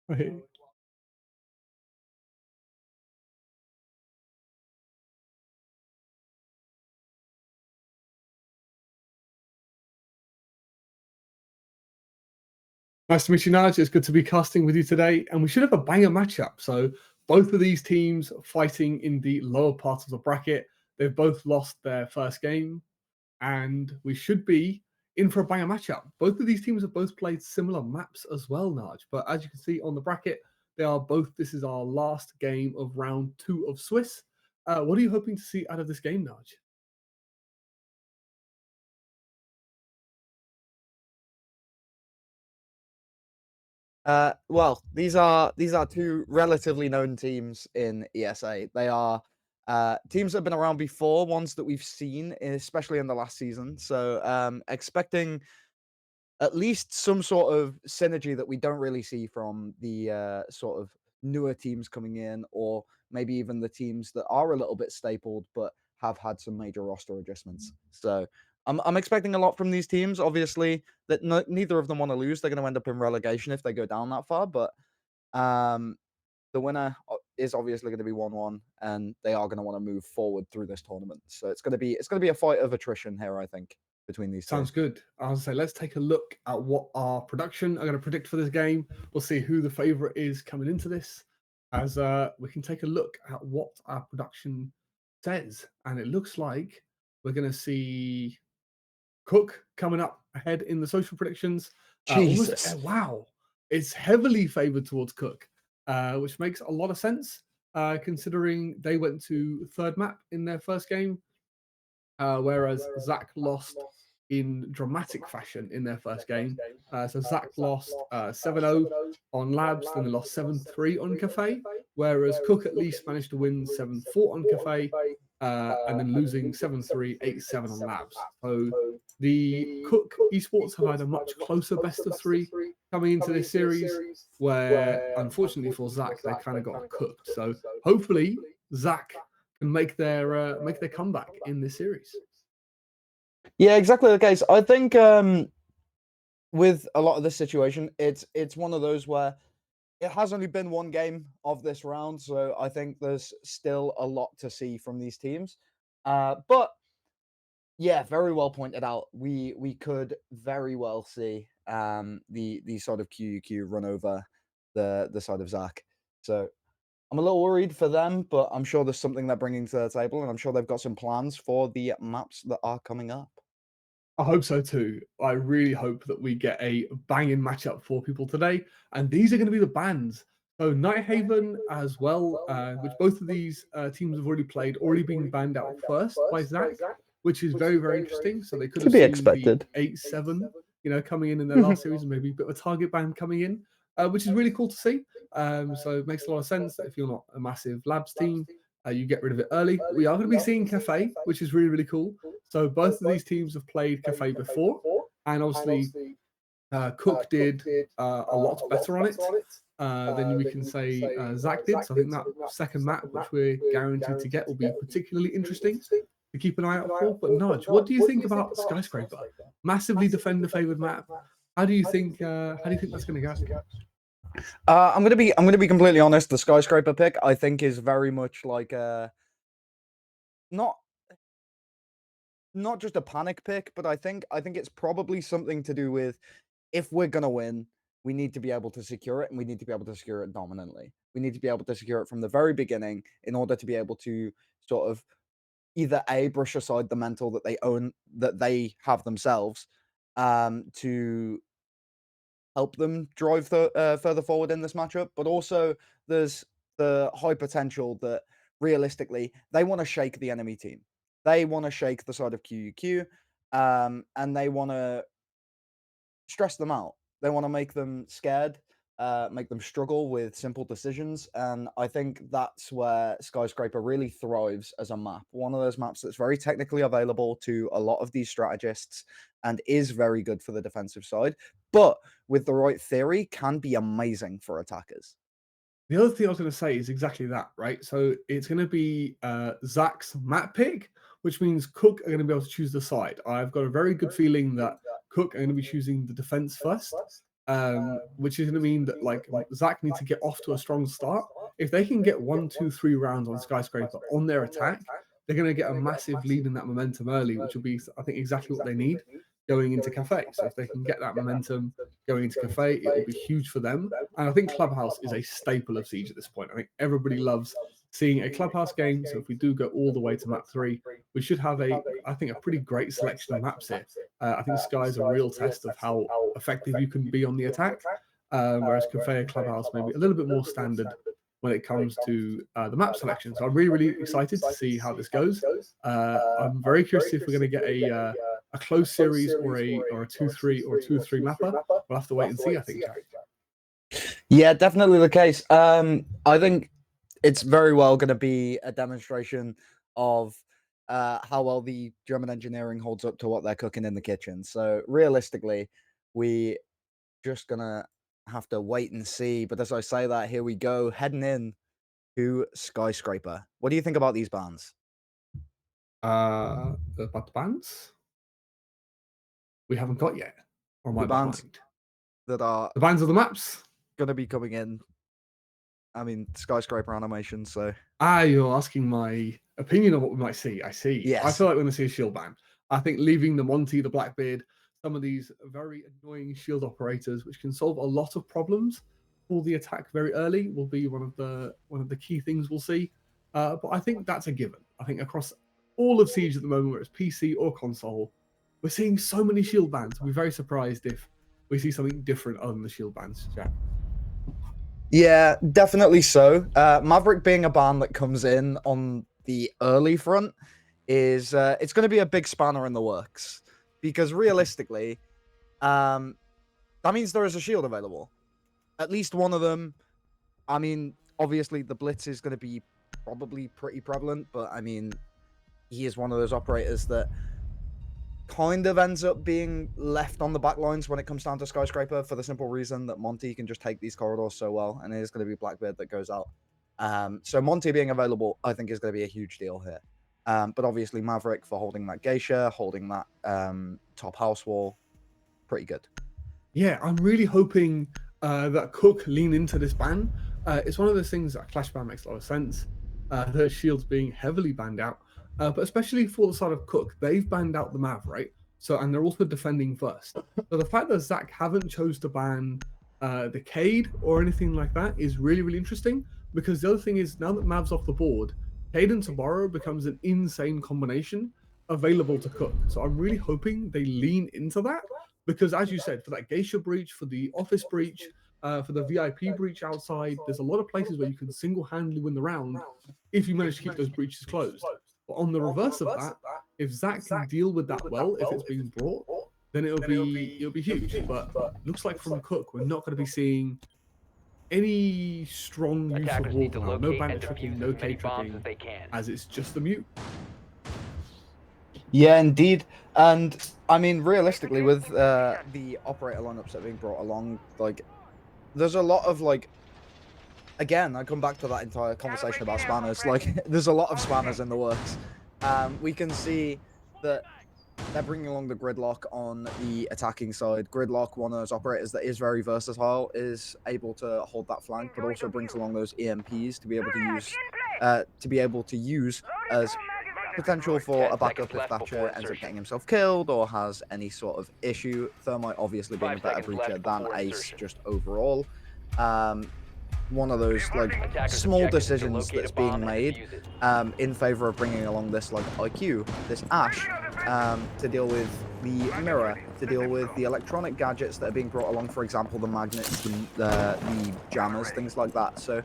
Right. Nice to meet you, Naj. It's good to be casting with you today, and we should have a banger matchup. So both of these teams fighting in the lower part of the bracket. They've both lost their first game, and we should be in for a banger matchup. Both of these teams have both played similar maps as well, Naj. But as you can see on the bracket, they are both. This is our last game of round two of Swiss. What are you hoping to see out of this game, Naj? Well, these are two relatively known teams in ESA. They are teams that have been around before, ones that we've seen, especially in the last season. So, expecting at least some sort of synergy that we don't really see from the sort of newer teams coming in, or maybe even the teams that are a little bit stapled but have had some major roster adjustments. So I'm expecting a lot from these teams. Obviously, that neither of them want to lose. They're going to end up in relegation if they go down that far. But um, the winner is obviously going to be 1-1, and they are going to want to move forward through this tournament. So it's going to be a fight of attrition here, I think, between these two. Sounds good. I was say let's take a look at what our production are going to predict for this game. We'll see who the favorite is coming into this, as we can take a look at what our production says, and it looks like we're going to see QuQ coming up ahead in the social predictions. Almost Jesus. wow, it's heavily favored towards QuQ, which makes a lot of sense considering they went to third map in their first game, whereas Zach lost in dramatic fashion in their first game. So Zach lost 7-0 on Labs, then they lost 7-3 on Cafe, whereas QuQ at least managed to win 7-4 on Cafe, and then losing 7-3, 8-7 on Labs. So the QuQ esports have had a much closer best of three coming into this series, where unfortunately for Zach, they kind of got cooked. So hopefully Zach can make their comeback in this series. Yeah, exactly the case. I think with a lot of this situation, it's one of those where it has only been one game of this round, so I think there's still a lot to see from these teams. But yeah, very well pointed out. We could very well see the sort of QQ run over the side of Zach. So I'm a little worried for them, but I'm sure there's something they're bringing to the table, and I'm sure they've got some plans for the maps that are coming up. I hope so too. I really hope that we get a banging matchup for people today. And these are going to be the bans. So Nighthaven as well, which both of these teams have already played, already being banned out first by Zach, which is very, very interesting. So they could To have be seen the expected. 8-7, coming in their last series, and maybe a bit of a target ban coming in, which is really cool to see. So it makes a lot of sense that if you're not a massive labs team, you get rid of it early. We are going to be seeing Cafe, which is really, really cool. So both of these teams have played Cafe before, and obviously QuQ did a lot better on it than we can say Zach did. So I think that second map, which we're guaranteed to get, will be particularly interesting to keep an eye out for. But Nudge, what do you think about Skyscraper? Massively defender favored map. How do you think that's going to go? I'm gonna be completely honest. The skyscraper pick I think is very much like not not just a panic pick, but I think it's probably something to do with if we're gonna win, we need to be able to secure it, and we need to be able to secure it dominantly. We need to be able to secure it from the very beginning in order to be able to sort of either a brush aside the mental that they have themselves, to help them drive further forward in this matchup. But also, there's the high potential that realistically they want to shake the enemy team. They want to shake the side of QQ, and they want to stress them out. They want to make them scared, make them struggle with simple decisions. And I think that's where Skyscraper really thrives as a map. One of those maps that's very technically available to a lot of these strategists and is very good for the defensive side, but with the right theory, can be amazing for attackers. The other thing I was going to say is exactly that, right? So it's going to be Zach's map pick, which means QuQ are going to be able to choose the side. I've got a very good feeling that QuQ are going to be choosing the defense first, which is going to mean that like Zach needs to get off to a strong start. If they can get 1, 2, 3 rounds on Skyscraper on their attack, they're going to get a massive lead in that momentum early, which will be, I think, exactly what they need going into Cafe. So if they can get that momentum going into Cafe, it will be huge for them. And I think Clubhouse is a staple of Siege at this point. I think everybody loves seeing a Clubhouse game. So if we do go all the way to map 3, we should have I think, a pretty great selection of maps here. I think Sky is a real test of how effective you can be on the attack, whereas Cafe and Clubhouse may be a little bit more standard when it comes to the map selection. So I'm really, really excited to see how this goes. I'm very curious if we're going to get a close series or a 2-3 or a 2-3 mapper. We'll have to wait and see, I think, Jack. Yeah, definitely the case. I think it's very well going to be a demonstration of how well the German engineering holds up to what they're cooking in the kitchen. So realistically, we just gonna have to wait and see. But as I say that, here we go, heading in to Skyscraper. What do you think about these bans? About the bans? We haven't got yet. Or am I bans behind? That are the bans of the maps going to be coming in. I mean, Skyscraper animation. So you're asking my opinion of what we might see. I see. Yes. I feel like we're going to see a shield ban. I think leaving the Monty, the Blackbeard, some of these very annoying shield operators, which can solve a lot of problems for the attack very early, will be one of the key things we'll see. But I think that's a given. I think across all of Siege at the moment, whether it's PC or console, we're seeing so many shield bans. We're very surprised if we see something different other than the shield bans, Jack. Yeah, definitely so. Maverick being a ban that comes in on the early front is it's going to be a big spanner in the works, because realistically, that means there is a shield available. At least one of them. I mean, obviously the Blitz is going to be probably pretty prevalent, but I mean, he is one of those operators that kind of ends up being left on the back lines when it comes down to Skyscraper, for the simple reason that Monty can just take these corridors so well, and it is going to be Blackbeard that goes out. So Monty being available, I think, is going to be a huge deal here. But obviously Maverick for holding that geisha, holding that top house wall, pretty good. Yeah, I'm really hoping that QuQ lean into this ban. It's one of those things that Clash ban makes a lot of sense. The shields being heavily banned out. But especially for the side of QuQ, they've banned out the Mav, right? So, and they're also defending first. So the fact that Zach haven't chose to ban the Cade or anything like that is really, really interesting, because the other thing is, now that Mav's off the board, Cade and Tomorrow becomes an insane combination available to QuQ. So I'm really hoping they lean into that, because as you said, for that Geisha breach, for the office breach, for the VIP breach outside, there's a lot of places where you can single-handedly win the round if you manage to keep those breaches closed. But on the reverse of that, if Zach can deal with that well, if it's being brought, then it'll be huge. But looks like from QuQ, we're not going to be seeing any strong use of wall now. No bandit tricking, no K tricking, as it's just the mute. Yeah, indeed. And I mean, realistically, with the operator lineups that are being brought along, like, there's a lot of, like, again, I come back to that entire conversation about spanners. Like, there's a lot of spanners in the works. We can see that they're bringing along the Gridlock on the attacking side. Gridlock, one of those operators that is very versatile, is able to hold that flank, but also brings along those EMPs to be able to use as potential for a backup if Thatcher ends up getting himself killed or has any sort of issue. Thermite obviously being a better breacher than Ace just overall. One of those, like, small decisions that's being made in favor of bringing along this, like, IQ, this Ash, to deal with the mirror, to deal with the electronic gadgets that are being brought along, for example, the magnets, the jammers, things like that. So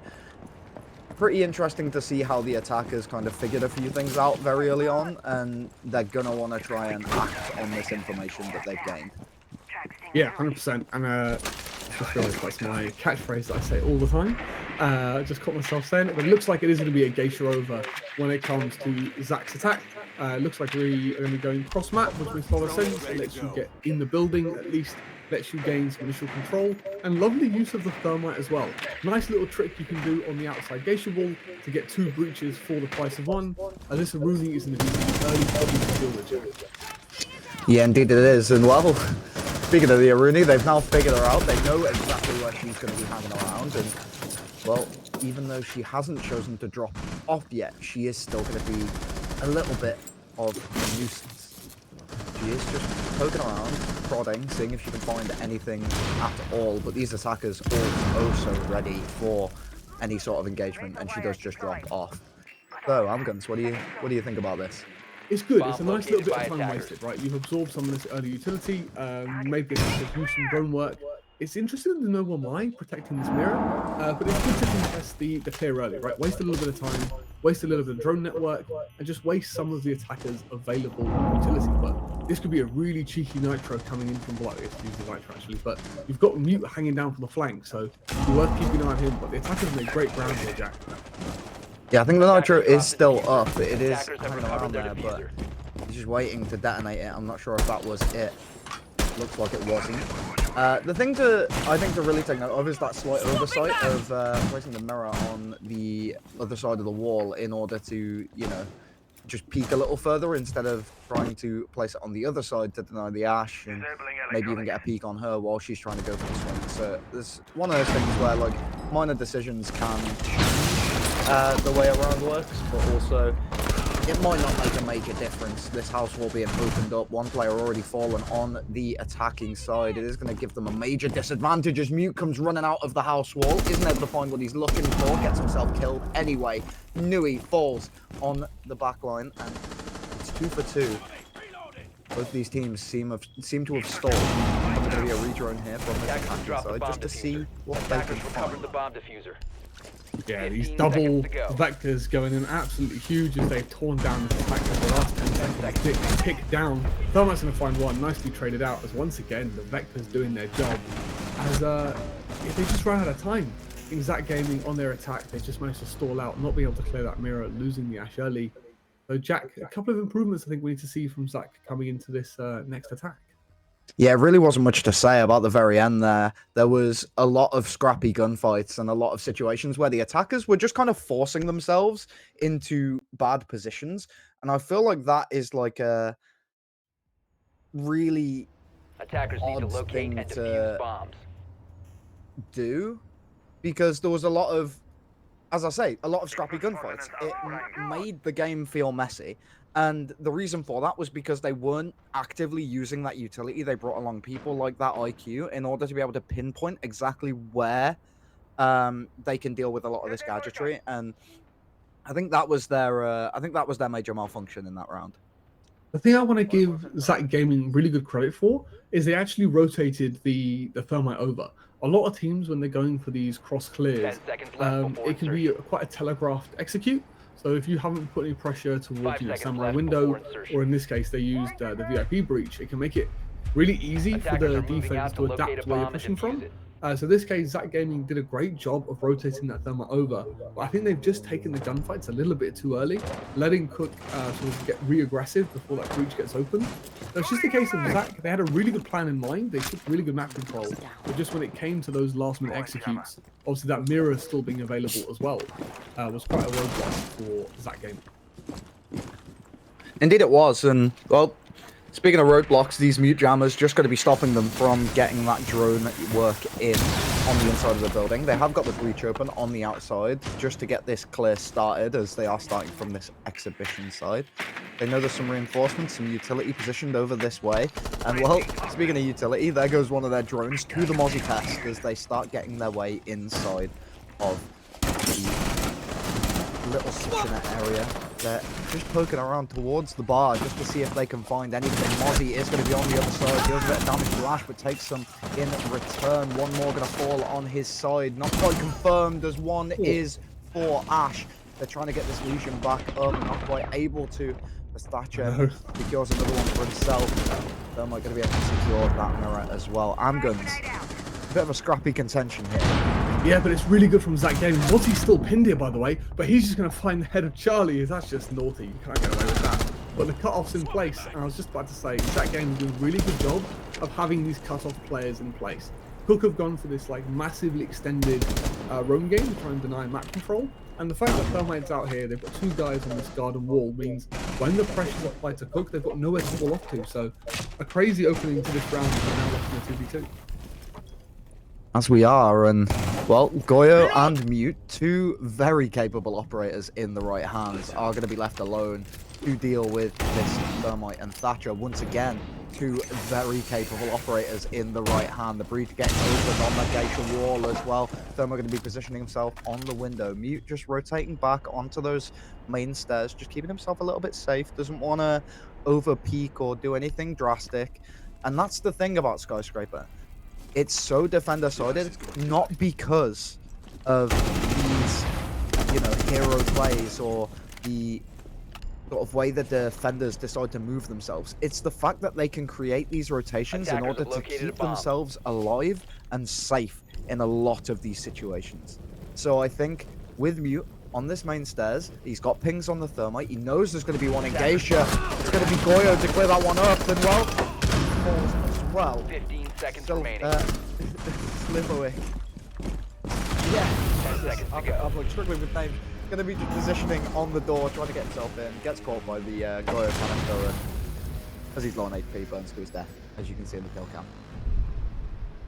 pretty interesting to see how the attackers kind of figured a few things out very early on, and they're gonna want to try and act on this information that they've gained. Yeah, 100%. And I feel like that's my catchphrase that I say all the time. I just caught myself saying it, but it looks like it is going to be a Geisha over when it comes to Zach's attack. It looks like we are going to be going cross map, which makes a lot of sense. It lets you get in the building, at least lets you gain some initial control, and lovely use of the thermite as well. Nice little trick you can do on the outside Geisha wall to get 2 breaches for the price of 1. This Rooney is going to be the early problem to deal with. Yeah, indeed it is, and well, speaking of the Aruni, they've now figured her out. They know exactly where she's going to be hanging around. And, well, even though she hasn't chosen to drop off yet, she is still going to be a little bit of a nuisance. She is just poking around, prodding, seeing if she can find anything at all. But these attackers are oh so ready for any sort of engagement, and she does just drop off. So, Amguns, what do you think about this? It's good. It's a nice little bit of time wasted, right? You've absorbed some of this early utility, made the attackers do some drone work. It's interesting to know why protecting this mirror, but it's good to contest the clear early, right? Waste a little bit of time, waste a little bit of drone network, and just waste some of the attackers' available utility. But this could be a really cheeky nitro coming in from below. It's using nitro actually, but you've got Mute hanging down from the flank, so it's worth keeping an eye on him. But the attackers made great ground here, Jack. Yeah, I think the nitro is still up. It is hanging around there, but he's just waiting to detonate it. I'm not sure if that was it. Looks like it wasn't. The thing I think to really take note of is that slight oversight of placing the mirror on the other side of the wall in order to, you know, just peek a little further instead of trying to place it on the other side to deny the Ash and maybe even get a peek on her while she's trying to go for the swing. So there's one of those things where like minor decisions can change the way around works, but also it might not make a major difference. This house wall being opened up, one player already fallen on the attacking side. It is going to give them a major disadvantage as Mute comes running out of the house wall, isn't able to find what he's looking for, gets himself killed anyway. Nui falls on the back line, and it's 2 for 2. Both these teams seem to have stalled. There's going to be a redrone here from the attacking side just to see what they can find. Yeah, these double vectors going in absolutely huge as they've torn down the attack over the last 10 seconds. Tick down. Thermite's going to find one. Nicely traded out as once again the vectors doing their job. As they just ran out of time. Exact Gaming on their attack, they just managed to stall out, not being able to clear that mirror, losing the Ash early. So Jack, a couple of improvements I think we need to see from Zach coming into this next attack. Yeah, it really wasn't much to say about the very end there. There was a lot of scrappy gunfights and a lot of situations where the attackers were just kind of forcing themselves into bad positions. And I feel like that is like a really attackers need to locate and defuse bombs. Do because there was a lot of, as I say, a lot of scrappy gunfights. It made the game feel messy. And the reason for that was because they weren't actively using that utility. They brought along people like that IQ in order to be able to pinpoint exactly where they can deal with a lot of this gadgetry. And I think that was their major malfunction in that round. The thing I want to give Zach Gaming really good credit for is they actually rotated the thermite over. A lot of teams, when they're going for these cross clears, it can be quite a telegraphed execute. So if you haven't put any pressure towards Samurai window, or in this case they used the VIP breach, it can make it really easy for the defense to adapt where you're pushing from. So in this case, Zach Gaming did a great job of rotating that thermite over, but I think they've just taken the gunfights a little bit too early, letting QuQ sort of get re-aggressive before that breach gets open. So it's just a case of Zach, they had a really good plan in mind, they took really good map control, but just when it came to those last minute executes, obviously that mirror still being available as well, was quite a roadblock for Zach Gaming. Indeed it was, and well, speaking of roadblocks, these Mute jammers just going to be stopping them from getting that drone work in on the inside of the building. They have got the breach open on the outside just to get this clear started, as they are starting from this exhibition side. They know there's some reinforcements, some utility positioned over this way. And well, speaking of utility, there goes one of their drones to the Mozzie test as they start getting their way inside of the little kitchenette area. They're just poking around towards the bar just to see if they can find anything. Mozzie is going to be on the other side. Deals a bit of damage to Ash, but takes some in return. One more going to fall on his side. Not quite confirmed as one is for Ash. They're trying to get this Legion back up. Not quite able to. As Thatcher secures another one for himself. They're not going to be able to secure that mirror as well. Amguns. A bit of a scrappy contention here. Yeah, but it's really good from Zach Gaming. Mozzie's still pinned here, by the way, but he's just going to find the head of Charlie. That's just naughty. You can't get away with that. But the cut-off's in place, and I was just about to say, Zach Gaming doing a really good job of having these cut-off players in place. QuQ have gone for this like massively extended roam game to try and deny map control. And the fact that Thermite's out here, they've got two guys on this garden wall, means when the pressure's applied to QuQ, they've got nowhere to fall off to. So a crazy opening to this round. We're now watching the 2v2. As we are, and well, Goyo and Mute, two very capable operators in the right hands, are going to be left alone to deal with this Thermite and Thatcher. Once again, two very capable operators in the right hand. The breach getting opened on that Geisha wall as well. Thermo going to be positioning himself on the window. Mute just rotating back onto those main stairs, just keeping himself a little bit safe. Doesn't want to over peak or do anything drastic. And that's the thing about Skyscraper. It's so defender-sided, not because of these, hero plays or the sort of way that the defenders decide to move themselves. It's the fact that they can create these rotations in order to keep themselves alive and safe in a lot of these situations. So I think with Mute on this main stairs, he's got pings on the Thermite. He knows there's going to be one in Geisha. It's going to be Goyo to clear that one up, and well, falls as well. 15 seconds remaining. Slivowick. Yeah. 10 seconds to go. I'm like struggling with names. Going to be positioning on the door, trying to get himself in. Gets caught by the Goyo canister, and as he's low on HP, burns to his death, as you can see in the kill cam.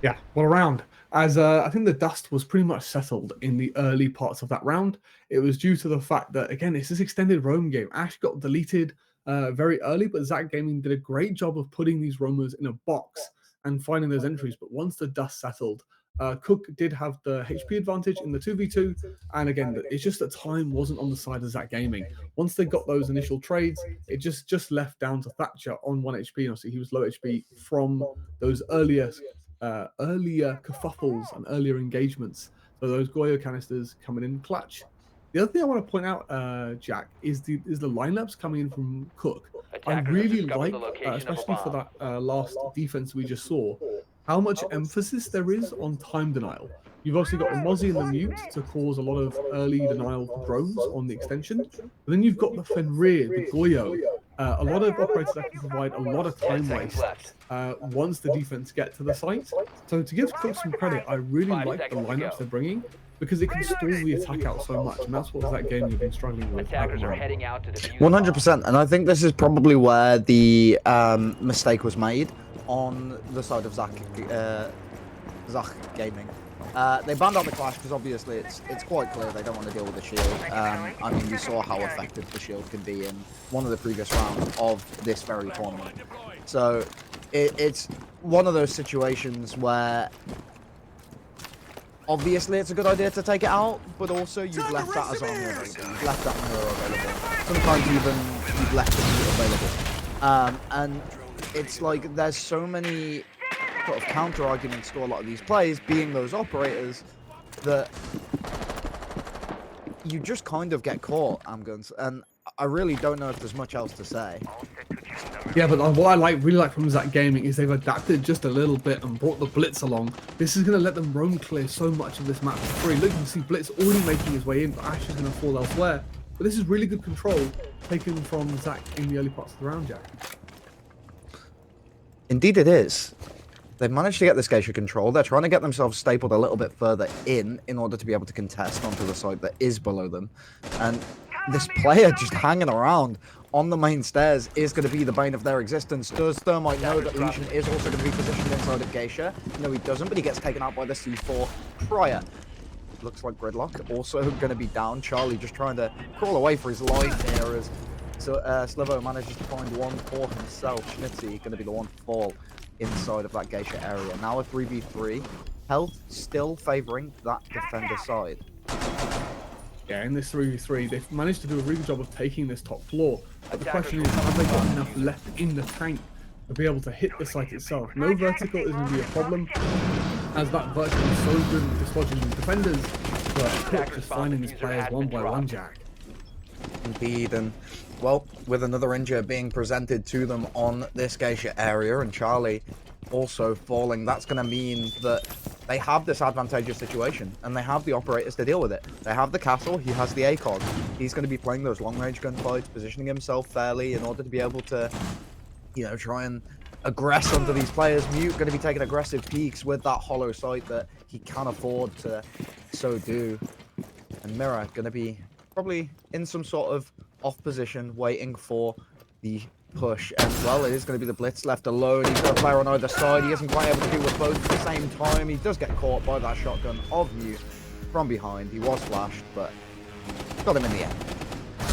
Yeah, what a round. As I think the dust was pretty much settled in the early parts of that round. It was due to the fact that, again, it's this extended roam game. Ash got deleted very early, but Zach Gaming did a great job of putting these roamers in a box and finding those entries. But once the dust settled, QuQ did have the HP advantage in the 2v2, and again, it's just that time wasn't on the side of Zach Gaming. Once they got those initial trades, it just left down to Thatcher on 1 HP. Obviously, he was low HP from those earlier kerfuffles and earlier engagements. So those Goyo canisters coming in clutch. The other thing I want to point out, Jack, is the lineups coming in from QuQ. I really like, especially for that last defense we just saw, how much emphasis there is on time denial. You've obviously got the Mozzie and the Mute to cause a lot of early denial for drones on the extension. But then you've got the Fenrir, the Goyo, a lot of operators that can provide a lot of time waste once the defense get to the site. So to give QuQ some credit, I really like the lineups they're bringing, because it can stall the attack out so much, and that's what that game you've been struggling with. Attackers are heading out to defuse 100%, and I think this is probably where the mistake was made on the side of Zach Gaming. They banned out the Clash because obviously it's quite clear they don't want to deal with the shield. I mean, we saw how effective the shield can be in one of the previous rounds of this very tournament. So it's one of those situations where obviously it's a good idea to take it out, but also you've left that as armor available. You've left that mirror available. Sometimes even you've left the mute available. And it's like there's so many sort of counter arguments to a lot of these plays, being those operators, that you just kind of get caught, Amguns, and I really don't know if there's much else to say. Yeah, but what I really like from Zach Gaming is they've adapted just a little bit and brought the Blitz along. This is going to let them roam clear so much of this map for free. Look, you can see Blitz already making his way in, but Ash is going to fall elsewhere. But this is really good control taken from Zach in the early parts of the round, Jack. Indeed it is. They've managed to get this Geisha control. They're trying to get themselves stapled a little bit further in order to be able to contest onto the side that is below them. And this player just hanging around on the main stairs is going to be the bane of their existence. Does Thermite know that Lucian is also going to be positioned inside of Geisha? No, he doesn't, but he gets taken out by the C4 prior. Looks like Gridlock also going to be down. Charlie just trying to crawl away for his life here as Slivo manages to find one for himself. Schnitzy going to be the one to fall inside of that Geisha area. Now a 3v3. Health still favouring that defender side. Yeah, in this 3v3, they've managed to do a really good job of taking this top floor. But the question is, have they got enough left in the tank to be able to hit the site itself? No vertical is going to be a problem, as that vertical is so good at dislodging the defenders, but QuQ just finding these players one by one, Jack. Indeed, and well, with another injury being presented to them on this Geisha area, and Charlie also falling, that's going to mean that they have this advantageous situation, and they have the operators to deal with it. They have the castle, he has the ACOG. He's going to be playing those long-range gunfights, positioning himself fairly in order to be able to, try and aggress onto these players. Mute going to be taking aggressive peeks with that hollow sight that he can afford to so do. And Mirror going to be probably in some sort of off position, waiting for the push. And, well, it is going to be the blitz left alone. He's got a player on either side. He isn't quite able to deal with both at the same time. He does get caught by that shotgun of Mute from behind. He was flashed, but got him in the end.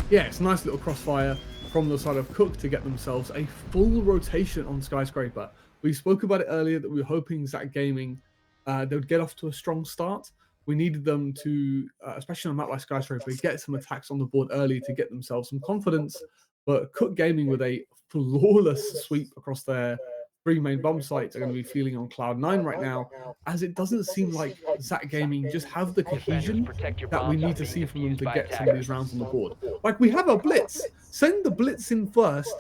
Yeah, it's a nice little crossfire from the side of QuQ to get themselves a full rotation on Skyscraper. We spoke about it earlier that we were hoping Zach Gaming they would get off to a strong start. We needed them to, especially on a map like Skyscraper, get some attacks on the board early to get themselves some confidence. But QuQ Gaming, with a flawless sweep across their 3 main bomb sites, are going to be feeling on cloud 9 right now, as it doesn't seem like Zach Gaming just have the cohesion that we need to see from them to get some of these rounds on the board. Like, we have a blitz. Send the blitz in first,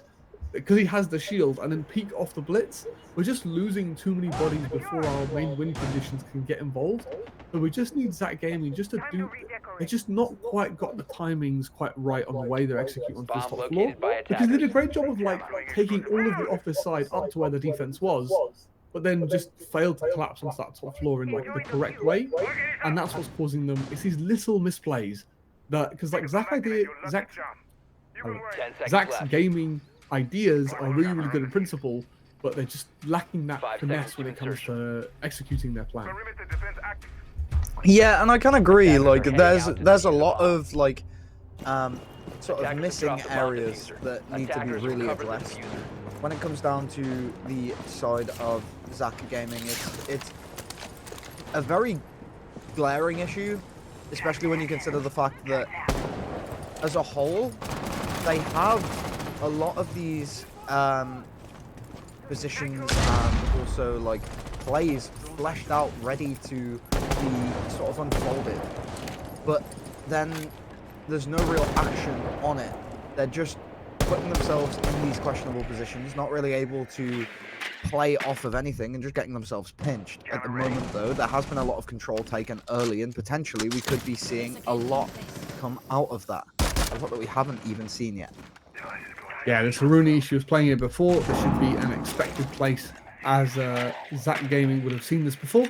because he has the shield, and then peek off the blitz. We're just losing too many bodies before our main win conditions can get involved. So we just need Zach Gaming just to do. They just not quite got the timings quite right on the way they're executing on this top floor. Because they did a great job of like taking all of the office side up to where the defense was, but then just failed to collapse onto that top floor in like the correct way. And that's what's causing them. It's these little misplays that, because like Zach's gaming ideas are really, really good in principle, but they're just lacking that finesse when it comes to executing their plan. Yeah, and I can agree. Like, there's a lot of like sort of missing areas that need to be really addressed. When it comes down to the side of Zach Gaming, it's a very glaring issue, especially when you consider the fact that as a whole, they have a lot of these positions and also like plays fleshed out, ready to be sort of unfolded, but then there's no real action on it. They're just putting themselves in these questionable positions, not really able to play off of anything and just getting themselves pinched. At the moment, though, there has been a lot of control taken early, and potentially we could be seeing a lot come out of that. A lot that we haven't even seen yet. Yeah, this Haruni issue was playing it before. There should be an expected place, as Zach Gaming would have seen this before.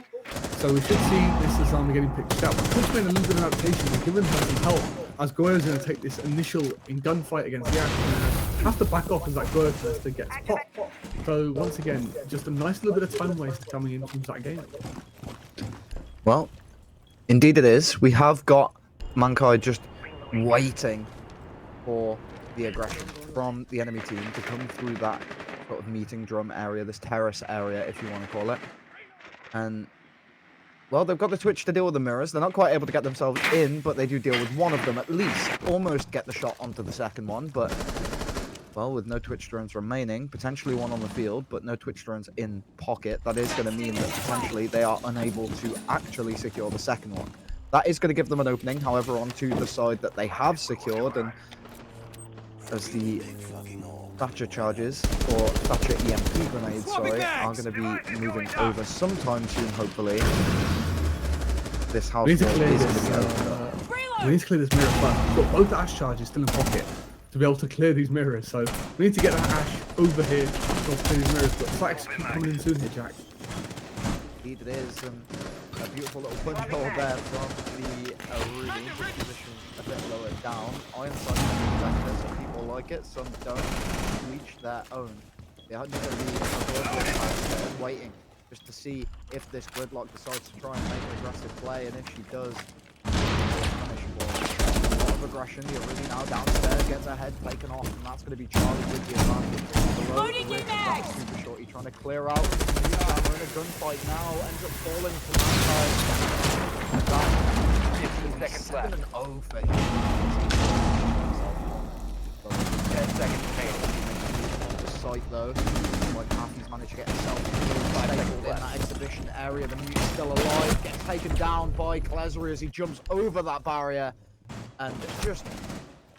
So we should see this as getting picked up. QuQ's made a little bit of adaptation and given her some help, as Goyo's going to take this initial in gunfight against Yak and have to back off as that Goyo tester gets popped. So once again, just a nice little bit of time waste coming in from Zach Gaming. Well, indeed it is. We have got Mankai just waiting for the aggression from the enemy team to come through that sort of meeting drum area, this terrace area, if you want to call it. And, well, they've got the Twitch to deal with the mirrors. They're not quite able to get themselves in, but they do deal with one of them at least. Almost get the shot onto the second one, but, well, with no Twitch drones remaining, potentially one on the field, but no Twitch drones in pocket, that is going to mean that potentially they are unable to actually secure the second one. That is going to give them an opening, however, onto the side that they have secured, and as the Thatcher charges, or Thatcher EMP grenades, sorry, are going to be moving over sometime soon, hopefully. This house is going to be opened. We need to clear this mirror first. We've got both Ash charges still in pocket to be able to clear these mirrors, so we need to get that Ash over here to clear these mirrors, but Flex keep coming in soon here, Jack. Indeed it is, and a beautiful little punch hole there from the Rudy, position a bit lower down. Ironside exactly, some people like it, some don't reach their own. They are just going to be waiting just to see if this Gridlock decides to try and make an aggressive play, and if she does, a lot of aggression. The Rudy now downstairs gets her head taken off, and that's going to be Charlie with the advantage. Loading you next! Super shorty trying to clear out. We're in a gunfight now, ends up falling from that side. 15 seconds left. 7-0 for 10 seconds remaining. On the site though, like Matthew's managed to get himself in that exhibition area. The Mute's still alive, gets taken down by Klezri as he jumps over that barrier and just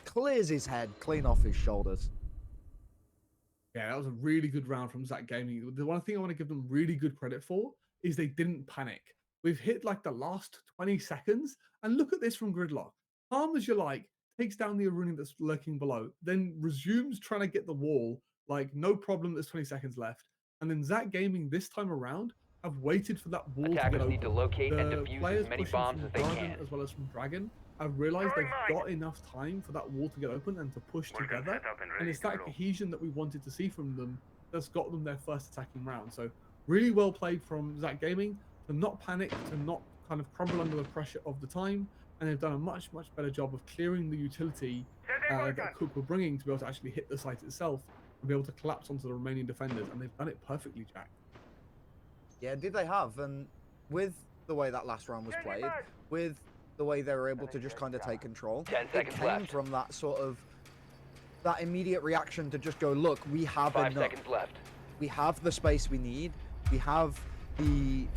clears his head clean off his shoulders. Yeah, that was a really good round from Zach Gaming. The one thing I want to give them really good credit for is they didn't panic. We've hit like the last 20 seconds, and look at this from Gridlock. Calm as you like, takes down the Aruni that's lurking below, then resumes trying to get the wall, like no problem, there's 20 seconds left. And then Zach Gaming this time around have waited for that wall to get open. Need to locate and defuse players as many pushing bombs from as they Garden can. as well as from Dragon have realized they've got enough time for that wall to get open and to push together. And it's that cohesion that we wanted to see from them that's got them their first attacking round. So really well played from Zach Gaming to not panic, to not kind of crumble under the pressure of the time. And they've done a much better job of clearing the utility that QuQ were bringing to be able to actually hit the site itself and be able to collapse onto the remaining defenders. And they've done it perfectly, Jack. Yeah, did they have? And with the way that last round was played, with the way they were able to just kind of take control, 10 it seconds came left. from that sort of, that immediate reaction to just go, look, we have 5 enough. seconds left. We have the space we need. We have the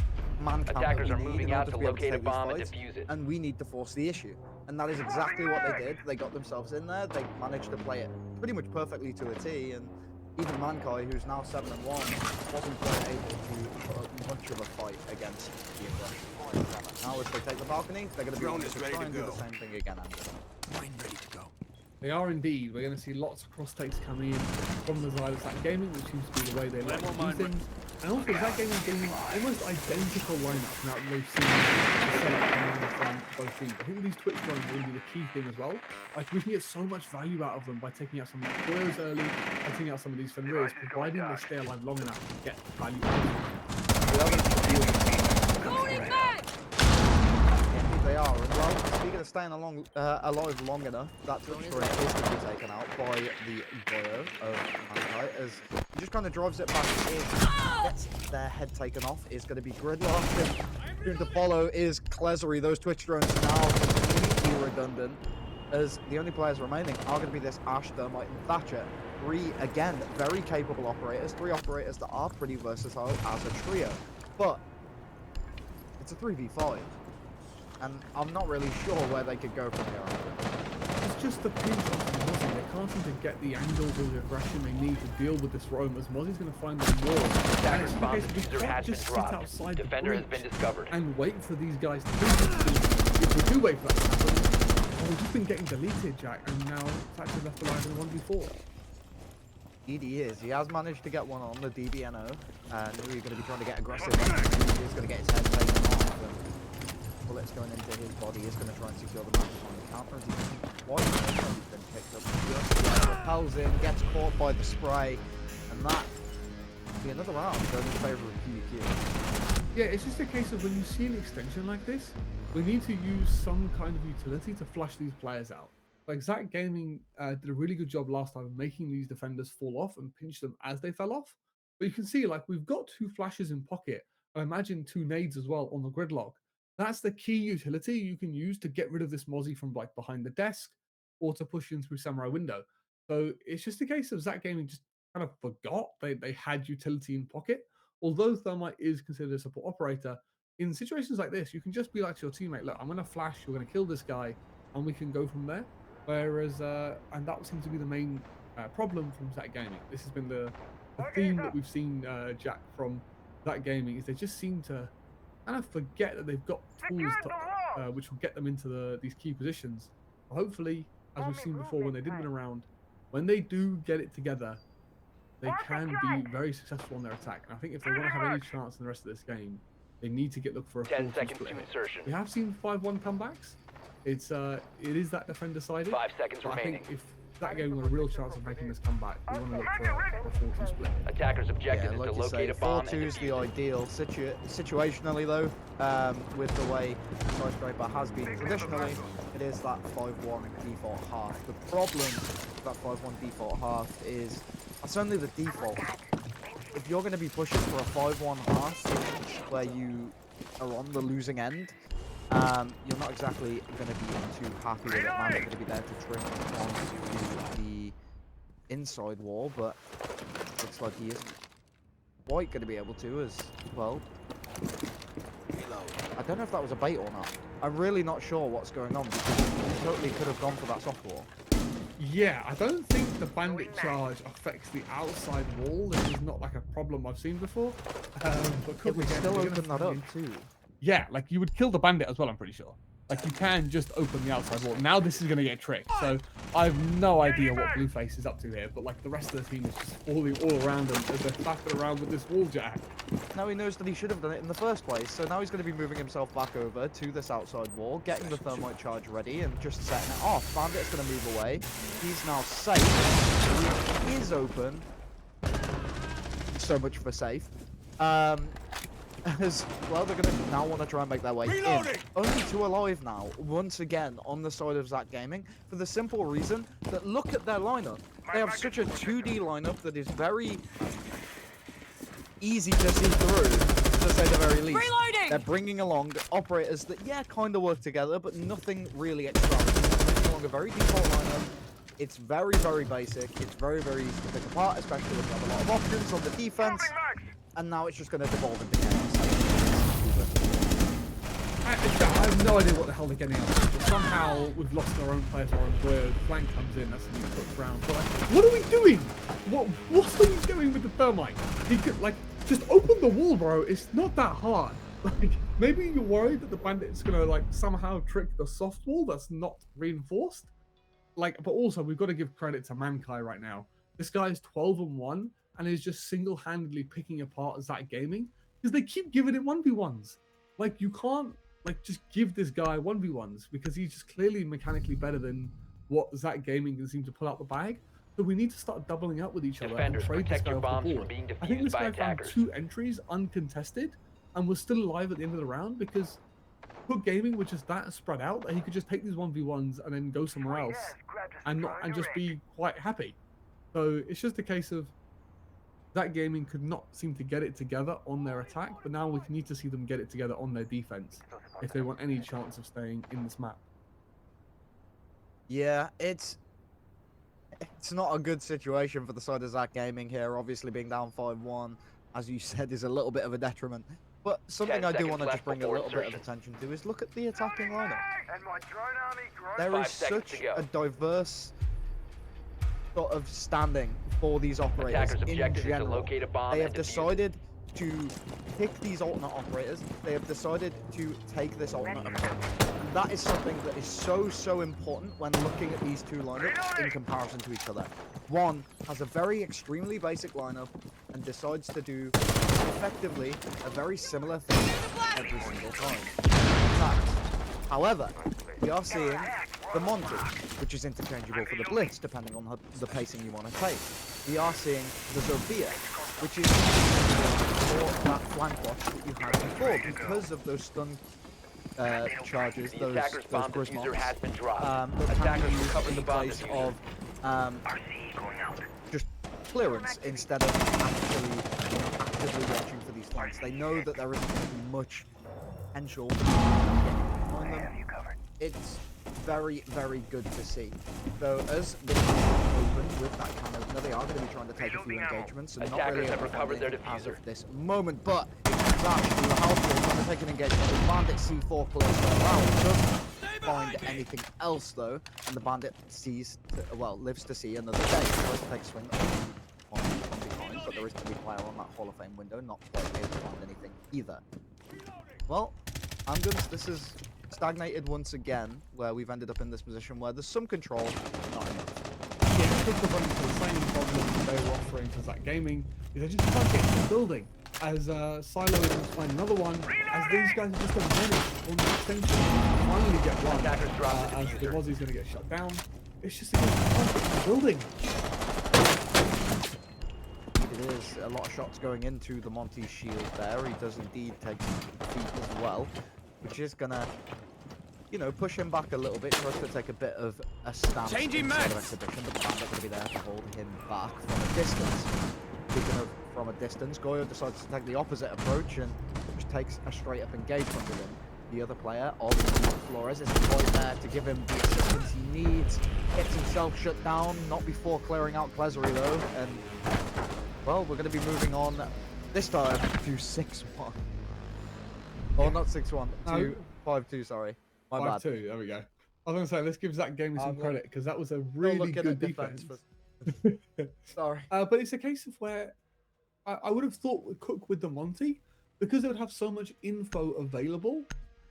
man count Attackers that are we need moving in out order to be able locate a take these bomb and fights, defuse it. and we need to force the issue. And that is exactly what they did. They got themselves in there. They managed to play it pretty much perfectly to a T. And even Mankai, who's now 7-1, wasn't quite able to put up much of a fight against the aggression. Now, if they take the balcony, they're going to be able to try and do the same thing again. Mine ready to go. They are indeed. We're going to see lots of cross takes coming in from the side of Zach Gaming, which seems to be the way they like to do things. And also, Zach Gaming being almost identical lineup now that they've seen the setup coming from both teams. I think these Twitch runs will be the key thing as well. Like, we can get so much value out of them by taking out some of the spoilers early, and taking out some of these Fenriers, providing they stay alive long enough to get value out of them. They are, and well, speaking of staying alive long enough, that Twitch story is going to be taken out by the Goyo of Mankai, as he just kind of drives it back in, gets their head taken off, is going to be Gridlock, and soon to follow is Klezery. Those Twitch drones now completely redundant, as the only players remaining are going to be this Ash, Thermite, and Thatcher. Three, again, very capable operators, three operators that are pretty versatile as a trio, but it's a 3v5. And I'm not really sure where they could go from here. It's just the pinch off from Mozzie. They can't seem to get the angles of the aggression they need to deal with this roam, as Mozzie's going to find them more. Attackers And bomb it's the case diffuser we can't has been just sit dropped. outside the Defender has breach been discovered. and wait for these guys to do something. If we do wait for that to happen, well, we've just been getting deleted, Jack, and now Thatcher's left alive in a 1v4. He is. He has managed to get one on the DBNO, and he's going to be trying to get aggressive. He's going to get his head taken off. And bullets going into his body. He's going to try and secure the match on the counter. He's been picked up. Just repels in, gets caught by the spray, and that will be another round going in favour of QuQ. Yeah, it's just a case of when you see an extension like this, we need to use some kind of utility to flush these players out. Like Zach Gaming did a really good job last time of making these defenders fall off and pinch them as they fell off. But you can see, like, we've got two flashes in pocket. I imagine two nades as well on the Gridlock. That's the key utility you can use to get rid of this Mozzie from like behind the desk or to push in through Samurai window. So it's just a case of Zach Gaming just kind of forgot they had utility in pocket. Although Thermite is considered a support operator, in situations like this, you can just be like to your teammate, look, I'm going to flash, you're going to kill this guy, and we can go from there. Whereas, and that seems to be the main problem from Zach Gaming. This has been the theme that we've seen, Jack, from Zach Gaming, is they just seem to kind of forget that they've got tools to, which will get them into these key positions. Hopefully, as we've seen before, when they did win a round, when they do get it together, they can be very successful on their attack. And I think if they want to have any chance in the rest of this game, they need to look for a 10 4-2 seconds split. to insertion. We have seen 5-1 comebacks. It is that defender sided. 5 seconds But I remaining. think if that game with a real chance of making this comeback, we want to look for a 4-2 split. Attackers' Yeah, objective is like to you locate say, a bomb 4-2 and is the defuse it. ideal. Situationally, though, with the way Skyscraper has been traditionally, it is that 5-1 default half. The problem with that 5-1 default half is that's only the default. If you're going to be pushing for a 5-1 half where you are on the losing end, you're not exactly going to be too happy with it. Man, you're going to be there to trim onto the inside wall, but looks like he isn't quite going to be able to as well. I don't know if that was a bait or not. I'm really not sure what's going on, because he totally could have gone for that soft wall. Yeah, I don't think the bandit charge affects the outside wall. This is not like a problem I've seen before. But It would again, still they're gonna open that up find- too. Yeah, like you would kill the bandit as well, I'm pretty sure. Like, you can just open the outside wall. Now this is going to get tricked. So I have no idea what Blueface is up to here, but like the rest of the team is just falling all around him as they're flapping around with this wall jack. Now he knows that he should have done it in the first place, so now he's going to be moving himself back over to this outside wall, getting the thermite charge ready and just setting it off. Bandit's going to move away. He's now safe. He is open. So much for safe. As well, they're going to now want to try and make their way in. Only 2 alive now, once again, on the side of Zach Gaming, for the simple reason that look at their lineup. They have such a 2D lineup that is very easy to see through, to say the very least. Reloading! They're bringing along operators that, yeah, kind of work together, but nothing really extravagant. They're bringing along a very default lineup. It's very, very basic. It's very, very easy to pick apart, especially when you have a lot of options on the defense. And now it's just going to devolve into chaos. I have no idea what the hell they're getting out of. But somehow we've lost our own player to our employer. The flank comes in, that's a new cooked round. But like, what are we doing? What are we doing with the thermite? He could, like, just open the wall, bro. It's not that hard. Like, maybe you're worried that the bandit's gonna like somehow trick the soft wall that's not reinforced. Like, but also we've got to give credit to Mankai right now. This guy is 12-1 and is just single-handedly picking apart Zach Gaming because they keep giving it 1v1s. Like, you can't like just give this guy 1v1s because he's just clearly mechanically better than what Zach Gaming can seem to pull out the bag. So we need to start doubling up with each other and Defenders, trade this protect guy your off bombs the from board. being I think defused this by guy found attackers. 2 entries uncontested and was still alive at the end of the round because QuQ Gaming was just that spread out that he could just take these 1v1s and then go somewhere else and just be quite happy. So it's just a case of that Gaming could not seem to get it together on their attack, but now we need to see them get it together on their defense if they want any chance of staying in this map. Yeah, it's not a good situation for the side of Zach Gaming here. Obviously, being down 5-1, as you said, is a little bit of a detriment. But something 10 I do seconds want to left just bring a before little bit of insertion. attention to is look at the attacking lineup. There 5 is seconds such to go. a diverse sort of standing for these operators Attackers' in objective is to general. locate a bomb They and have defuse it. decided to pick these alternate operators. They have decided to take this alternate approach. And that is something that is so important when looking at these 2 lineups in comparison to each other. One has a very extremely basic lineup and decides to do effectively a very similar thing every single time. In fact, however, we are seeing the Monty, which is interchangeable for the Blitz, depending on the pacing you want to take. We are seeing the Zofia, which is for that flank watch that you had before, because of those stun charges, The those attacker's bomb Grismons, diffuser has been dropped. that can Attackers be used recover in the bomb place diffuser. of just clearance instead of actively watching for these flanks. They know that there isn't going to be much potential for behind them. It's very good to see. So as the open with that cannon opener, they are going to be trying to take a few engagements and not Attackers really have able to recovered find their anything as diffuser. of this moment. But it comes out to the house wall trying to take an engagement. The bandit C4 clears their round. Doesn't find anything else though, and the bandit lives to see another day. Tries to take a swing on behind, but there is to be player on that Hall of Fame window, not quite able to find anything either. Well, Handguns, this is stagnated once again, where we've ended up in this position where there's some control, but not enough. Yeah, it could run into the same problem they were offering to Zach Gaming, is they just can't get to the building. As Silo is going to find another one, as these guys are just a minute on the extension, finally get one, Attackers drop the as the diffuser. Mozzie's going to get shut down. It's just a can't get to the building. It is a lot of shots going into the Monty's shield there. He does indeed take feet as well, which is gonna, push him back a little bit for us to take a bit of a stance Changing instead of mags. exhibition. The band are going to be there to hold him back from a distance. Speaking of from a distance, Goyo decides to take the opposite approach and just takes a straight up engagement with him. The other player, Flores, is employed there to give him the assistance he needs. Gets himself shut down, not before clearing out Klezery though, and well, we're going to be moving on this time to 6-1. Oh, not 6-1, to 5-2, sorry. My bad. 5-2, there we go. I was going to say, let's give Zach Gaming some I'm credit, because that was a Still really looking good at defense. Sorry. But it's a case of where I would have thought with QuQ with the Monty, because they would have so much info available,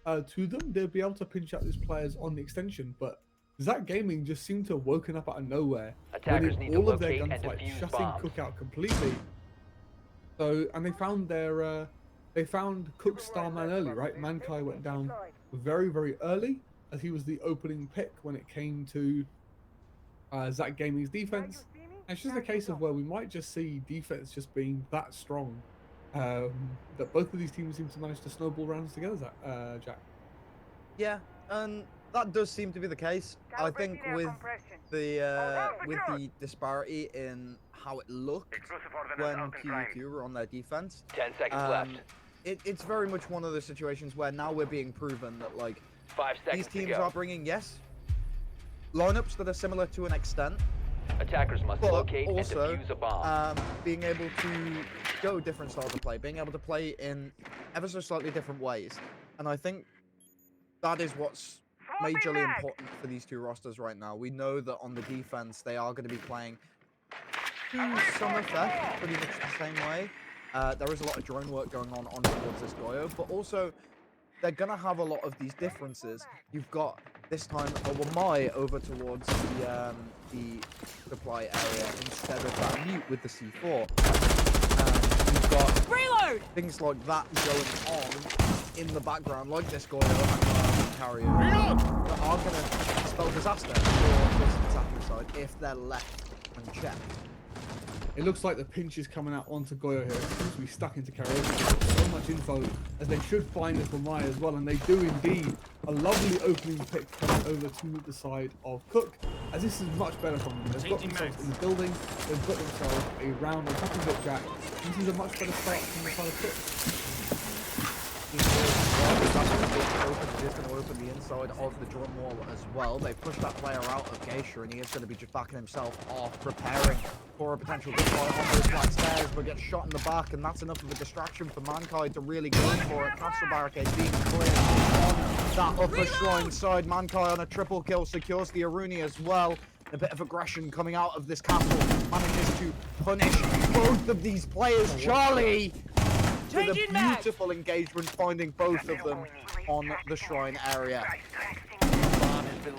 to them, they'll be able to pinch out these players on the extension. But Zach Gaming just seemed to have woken up out of nowhere, Attackers winning need to all of their locate and gunfights, defuse shutting bombs. Cook out completely. So, and they found Cook's star man early, right? Mankai went down very, very early, as he was the opening pick when it came to Zach Gaming's defense. And it's just a case of where we might just see defense just being that strong, that both of these teams seem to manage to snowball rounds together, Jack. Yeah, and that does seem to be the case. I think with the disparity in how it looked when QuQ were on their defense, 10 seconds left. it's very much one of those situations where now we're being proven that, like, 5 seconds these teams to go. are bringing, yes, lineups that are similar to an extent, Attackers must but locate also and defuse a bomb. being able to go different styles of play, being able to play in ever so slightly different ways. And I think that is what's majorly important for these two rosters right now. We know that on the defense, they are going to be playing to some effect pretty much the same way. There is a lot of drone work going on towards this Goyo, but also they're going to have a lot of these differences. You've got this time a Wamai over towards the supply area instead of that mute with the C4. You've got Reload! things like that going on in the background, like this Goyo and carrier, that are going to spell disaster for this attacking side if they're left unchecked. It looks like the pinch is coming out onto Goyo here. It seems to be stuck into karaoke. So much info, as they should find this Wamai as well, and they do indeed. A lovely opening pick coming over to the side of Cook, as this is much better from them. They've got themselves in the building, they've got themselves a round on top of it, Jack. This is a much better start from the side of Cook. Just going to open the inside of the drum wall as well. They push that player out of Geisha, and he is going to be just backing himself off, preparing for a potential good fight on those flat stairs, but gets shot in the back, and that's enough of a distraction for Mankai to really go for it. Castle barricade being cleared on that upper shrine side. Mankai on a triple kill secures the Aruni as well. A bit of aggression coming out of this castle, manages to punish both of these players. Charlie, with a beautiful engagement, finding both of them on the shrine area.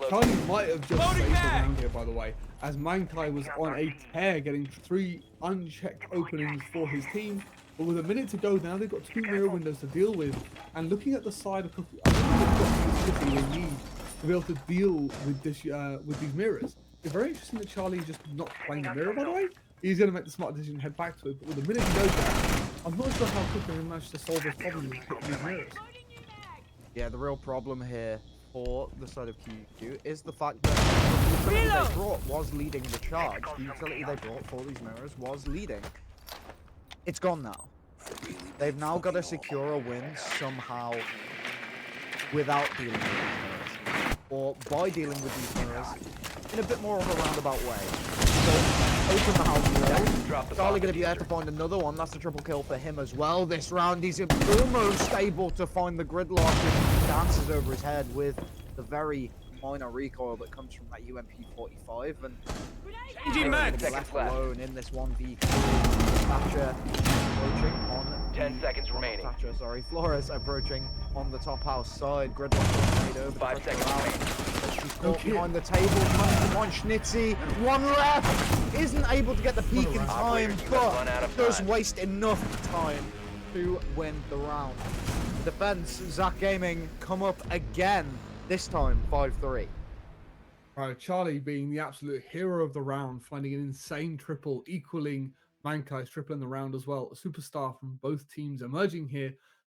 Charlie might have just saved the round here, by the way, as Mankai was on a tear, getting 3 unchecked openings for his team. But with a minute to go now, they've got 2 mirror windows to deal with. And looking at the side of QuQ, I think they've got the ability they need to be able to deal with this with these mirrors. It's very interesting that Charlie just not playing the mirror, by the way. He's going to make the smart decision and head back to it. But with a minute to go back, I'm not sure how QuQ can manage to solve this problem with these mirrors. Yeah, the real problem here for the side of QQ is the fact that the utility they brought was leading the charge. The utility they brought for these mirrors was leading. It's gone now. They've now got to secure a win somehow without dealing with these mirrors, or by dealing with these mirrors in a bit more of a roundabout way. So open the house wall. Charlie going to be able to find another one. That's a triple kill for him as well. This round he's almost able to find the gridlock, and he dances over his head with the very minor recoil that comes from that UMP-45, and Changing left alone in this 1v2. Thatcher approaching on 10 seconds remaining. Thatcher, sorry, Flores approaching on the top house side. Gridlock made over. 5 seconds remaining. She's caught behind the table, trying to find Schnitzy. One left, isn't able to get the peak in time, but does waste enough time to win the round. The defense, Zach Gaming come up again, this time 5-3. Right, Charlie being the absolute hero of the round, finding an insane triple, equaling Mankai's triple in the round as well. A superstar from both teams emerging here,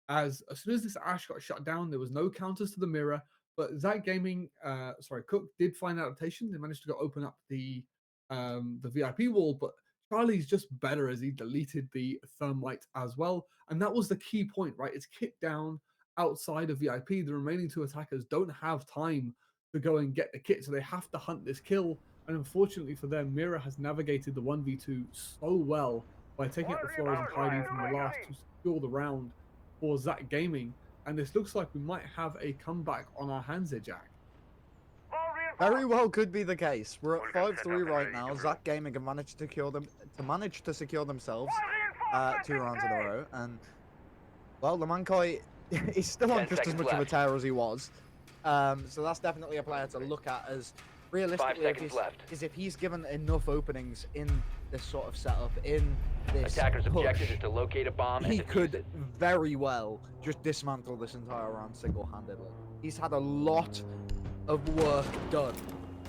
as soon as this Ash got shut down, there was no counters to the mirror, but Zach Gaming, QuQ did find adaptation. They managed to go open up the VIP wall, but Charlie's just better as he deleted the thermite as well. And that was the key point, right? It's kicked down outside of VIP. The remaining 2 attackers don't have time to go and get the kit, so they have to hunt this kill. And unfortunately for them, Mira has navigated the 1v2 so well by taking out the Flores and hiding from the last to secure the round for Zach Gaming. And this looks like we might have a comeback on our hands here, Jack. Very well could be the case. We're at 5-3 right now. Zach Gaming have managed to secure themselves 2 rounds in a row, and well, the Mankai he's still on 10 just as seconds much of a left. tear as he was. So that's definitely a player to look at as realistically seconds left. if he's given enough openings in this sort of setup, in this Attackers' push, objective is to locate a bomb and he defuse could it. very well just dismantle this entire round single-handedly. He's had a lot of work done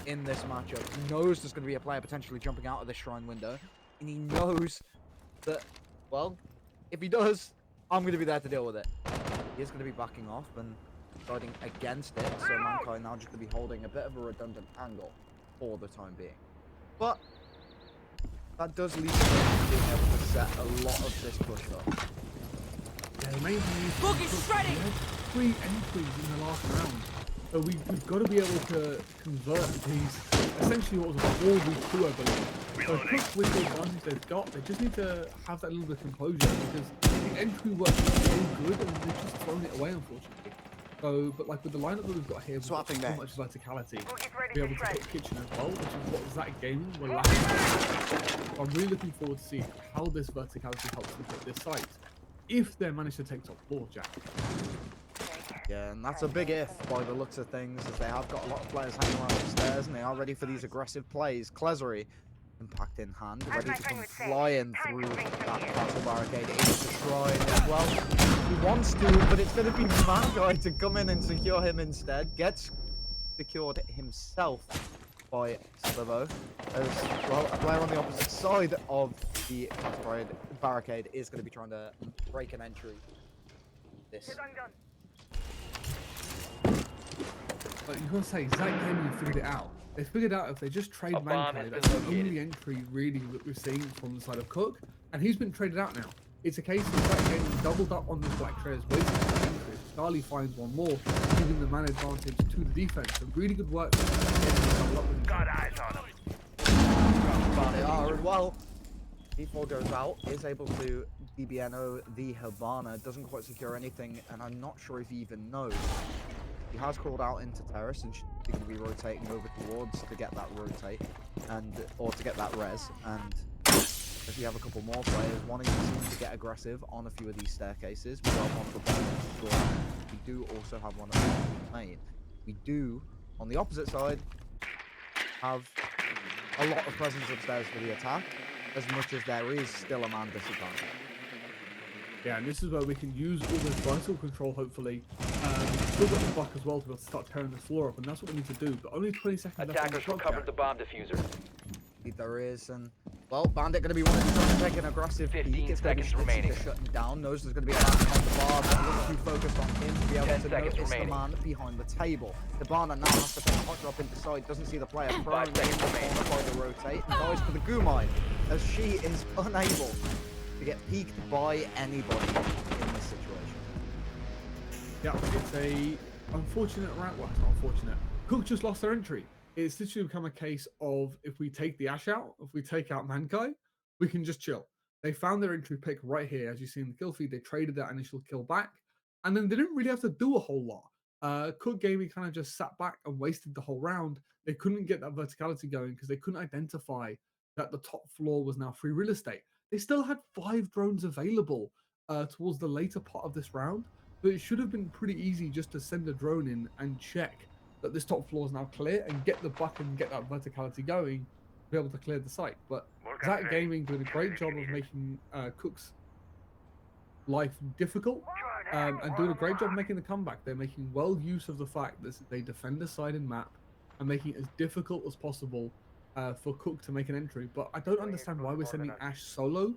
in this matchup. He knows there's going to be a player potentially jumping out of this shrine window, and he knows that, well, if he does, I'm going to be there to deal with it. He is going to be backing off and fighting against it, so Mankind now just going to be holding a bit of a redundant angle for the time being. But that does lead to him being able to set a lot of this push up. Yeah, the main thing is Book is shredding! we had 3 entries in the last round. So we've got to be able to convert these, essentially what was a 4v2, I believe. So Cook, with the advantage they've got, they just need to have that little bit of composure, because the entry work is so good and they've just thrown it away, unfortunately. So, but like with the lineup that we've got here, we've got Swapping so back. much verticality to be able to hit Kitchen as well, which is what Zach Gaming were lacking. So I'm really looking forward to see how this verticality helps them hit this site, if they manage to take top floor, Jack. Yeah, and that's a big if by the looks of things, as they have got a lot of players hanging around upstairs, and they are ready for these aggressive plays. Klesery, impact in hand, ready to come flying through that castle barricade into the shrine as well. He wants to, but it's going to be Manguy to come in and secure him instead. Gets secured himself by Slivo, as well a player on the opposite side of the castle barricade is going to be trying to break an entry. This. But you've got to say, Zach Gaming figured it out. They figured out if they just trade A bomb Mankai, has that's been the located. only entry really that we're seeing from the side of Cook, and he's been traded out now. It's a case of Zach Gaming doubled up on this Black Traders, waiting for the entry. Charlie finds one more, giving the man advantage to the defense. So really good work. Got eyes on him. They are, and well, D4 goes out, is able to DBNO the Habana, doesn't quite secure anything, and I'm not sure if he even knows. He has crawled out into terrace and should be rotating over towards to get that rotate, or to get that res, and if we have a couple more players wanting to get aggressive on a few of these staircases, we have one for both. We do also have one on the main. We do, on the opposite side, have a lot of presence upstairs for the attack, as much as there is still a man disadvantage. Yeah, and this is where we can use all this vital control, hopefully. Still got the buck as well to be able to start tearing this floor up, and that's what we need to do. But only 20 seconds left on the Attackers clock, recovered Jack. the bomb diffuser. There is, and well, Bandit going to be wanting to try and take an aggressive 15 peek. It's going to be seconds remaining. shutting down. Knows there's going to be a man behind the bar, but looks too focused on him to be able 10 to seconds notice remaining. the man behind the table. The Barna now has to take a hot drop into side, doesn't see the player prone in the seconds remaining. corner by the rotate, and goes for the Gumai, as she is unable to get peeked by anybody in this situation. Yeah, it's a unfortunate round. Well, it's not unfortunate. Cook just lost their entry. It's literally become a case of if we take the Ash out, if we take out Mankai, we can just chill. They found their entry pick right here, as you see in the kill feed. They traded that initial kill back, and then they didn't really have to do a whole lot. Cook Gaming kind of just sat back and wasted the whole round. They couldn't get that verticality going because they couldn't identify that the top floor was now free real estate. They still had 5 drones available towards the later part of this round, but it should have been pretty easy just to send a drone in and check that this top floor is now clear and get the buck and get that verticality going to be able to clear the site. But Zach Gaming doing a great job of making Cook's life difficult and doing a great job making the comeback. They're making well use of the fact that they defend the side in map and making it as difficult as possible for Cook to make an entry. But I don't understand why we're sending Ash solo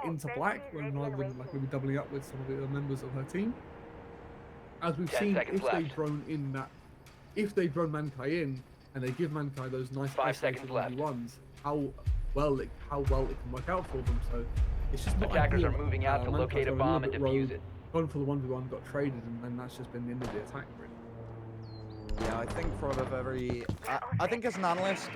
into black when rather than like maybe doubling up with some of the other members of her team. As we've 10 seen, seconds if they left. drone in that, if they drone Mankai in and they give Mankai those nice 5 isolated seconds left. 1v1s, how well it can work out for them. So it's just not Attackers ideal. are moving out to Mankai's locate a gone bomb little and bit defuse rogue, it. Gone for the 1v1, got traded, and then that's just been the end of the attack, really. Yeah, I think from a very... I think as an analyst,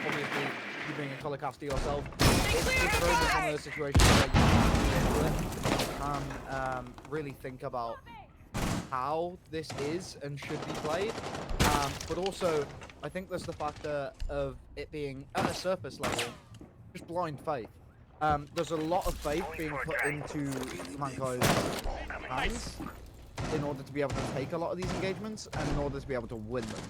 obviously, you being a color caster yourself, it's very much one of those situations where you can really think about how this is and should be played. But also, I think there's the factor of it being, at a surface level, just blind faith. There's a lot of faith being put into Mankai's hands, in order to be able to take a lot of these engagements and in order to be able to win them.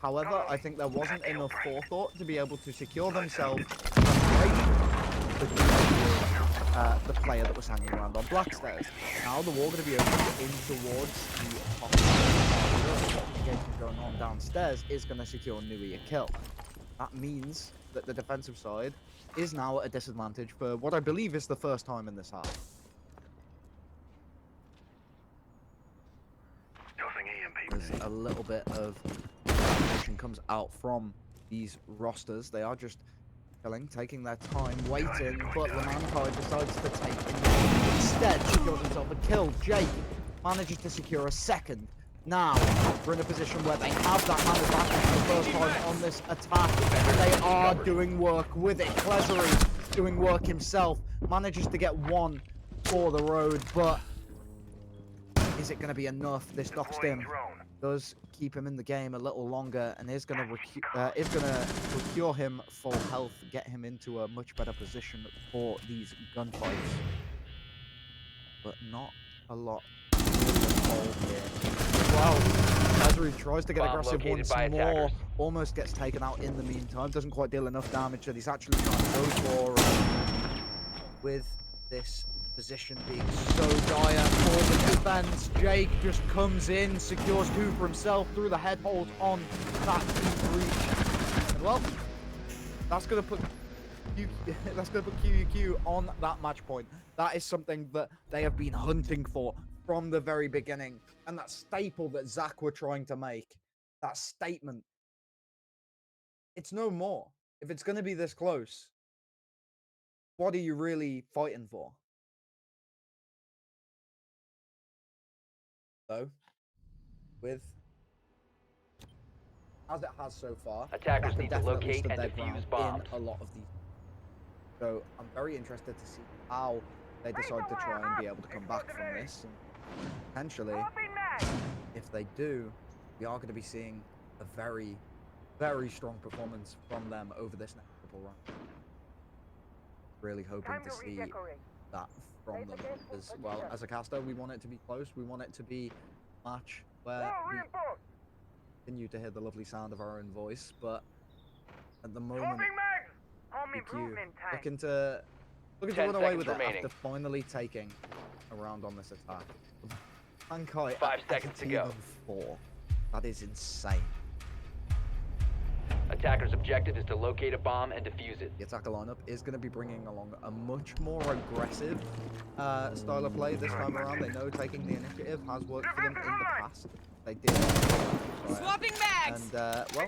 However, I think there wasn't enough forethought to be able to secure themselves the player that was hanging around on black stairs. Now the wall going to be opened in towards the top engagement going on downstairs is going to secure Nui a kill. That means that the defensive side is now at a disadvantage for what I believe is the first time in this half. There's a little bit of information comes out from these rosters. They are just chilling, taking their time, waiting, but Lamankai decides to take it. Instead, secures himself a kill. Jake manages to secure a second. Now, we're in a position where they have that man advantage for the first time on this attack. They are doing work with it. Clesery doing work himself. Manages to get one for the road, but is it going to be enough? This Dockstim does keep him in the game a little longer and is going to procure him full health, get him into a much better position for these gunfights. But not a lot involved here. Wow, Clesery tries to get aggressive once more, almost gets taken out in the meantime, doesn't quite deal enough damage that he's actually trying to go for. With this position being so dire for the defense, Jake just comes in, secures two for himself through the head hold on that breach. And well, that's gonna put QuQ on that match point. That is something that they have been hunting for from the very beginning, and that staple that Zach were trying to make, that statement, it's no more. If it's gonna be this close, what are you really fighting for? Though, with as it has so far, attackers need to locate and their defuse ground bombs. in a lot of these. So I'm very interested to see how they decide to try and be able to come back from this. And potentially, if they do, we are going to be seeing a very, very strong performance from them over this next couple rounds. Really hoping to see that from them. As well, as a caster, we want it to be close. We want it to be a match where we continue to hear the lovely sound of our own voice. But at the moment, QuQ looking to run away with it after finally taking a round on this attack. Mankai 5 seconds to go. 4. That is insane. Attackers' objective is to locate a bomb and defuse it. The attacker lineup is going to be bringing along a much more aggressive style of play this time around. They know taking the initiative has worked for them in the past. They did. Swapping mags! And, well,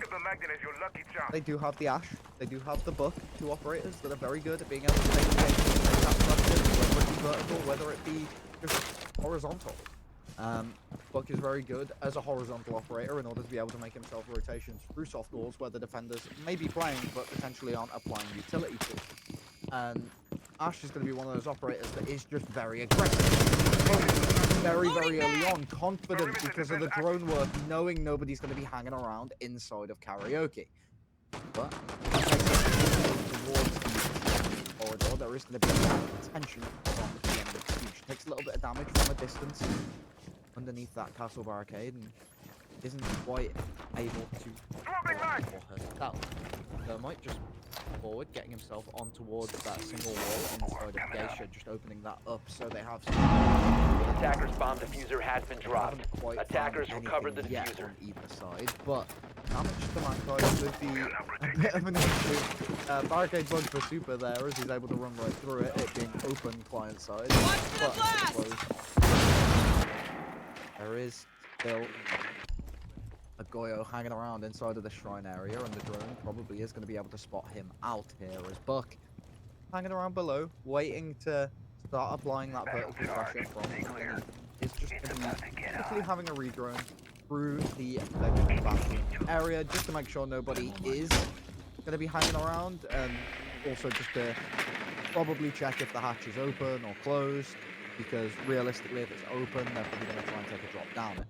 they do have the Ash. They do have the Buck, two operators that are very good at being able to take the game, that structure, whether it be vertical, whether it be just horizontal. Buck is very good as a horizontal operator in order to be able to make himself rotations through soft walls where the defenders may be playing but potentially aren't applying utility to. And Ash is going to be one of those operators that is just very aggressive. Very, very early on, confident because of the drone work, knowing nobody's going to be hanging around inside of karaoke. But towards the corridor, there is going to be tension from the enemy. She takes a little bit of damage from a distance underneath that castle barricade and isn't quite able to for herself. So might just forward, getting himself on towards that single wall inside of Geisha, just opening that up so they have some. The attacker's bomb diffuser has been dropped. Attackers recovered the diffuser. On either side, but damage to Mankai could be a bit of an issue. Barricade bug for Super there as he's able to run right through it, it being open client side. But there is still a Goyo hanging around inside of the shrine area, and the drone probably is going to be able to spot him out here as Buck hanging around below, waiting to start applying that vertical pressure from underneath. Is just going to be quickly having a redrone through the bathroom area just to make sure nobody is going to be hanging around, and also just to probably check if the hatch is open or closed, because realistically if it's open they're probably going to try and take a drop down it.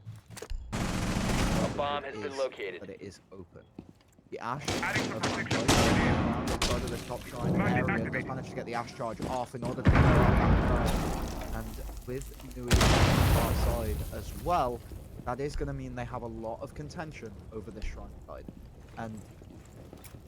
A bomb has been located. But it is open. The Ash around inside of the top shrine area does manage to get the Ash charge off in order to clear out that And with Nui on the far side as well, that is going to mean they have a lot of contention over this shrine side. And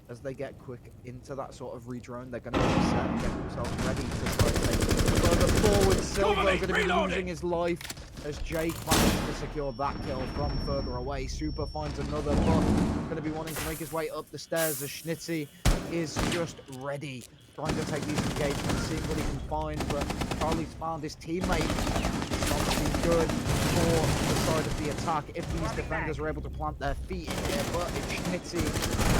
as they get quick into that sort of redrone, they're going to reset and get themselves ready to start taking further forward. Silver going to be losing his life as Jake manages to secure that kill from further away. Super finds another, but going to be wanting to make his way up the stairs as Schnitzy is just ready, trying to take these engagements, seeing what he can find, but Charlie's found his teammate. It's not too good for the side of the attack if these defenders are able to plant their feet in here, but if Schnitzy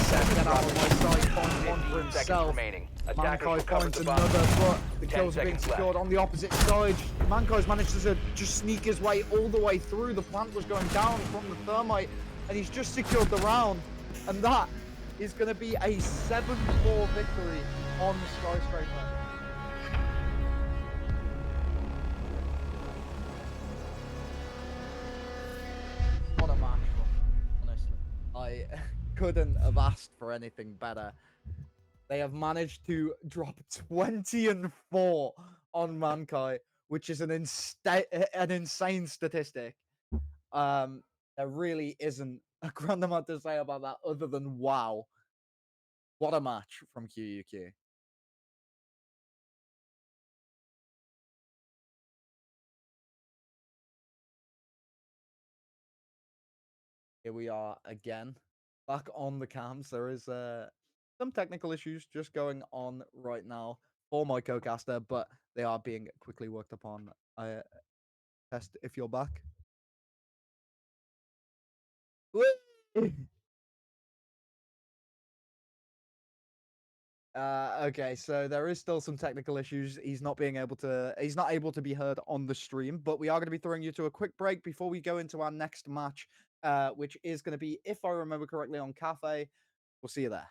says get out of my sight, finds one for himself. Mankai finds another, but the kills are being secured on the opposite side. Mankai's managed to just sneak his way all the way through. The plant was going down from the thermite, and he's just secured the round, and that is going to be a 7-4 victory on Skyscraper. What a match, honestly. I couldn't have asked for anything better. They have managed to drop 20-4 on Mankai, which is an insane statistic. There really isn't a grand amount to say about that other than wow. What a match from QuQ. Here we are again, back on the cams. There is some technical issues just going on right now for my co-caster, but they are being quickly worked upon. I test if you're back. Okay, so there is still some technical issues. He's not able to be heard on the stream, but we are going to be throwing you to a quick break before we go into our next match, which is going to be, if I remember correctly, on Cafe. We'll see you there.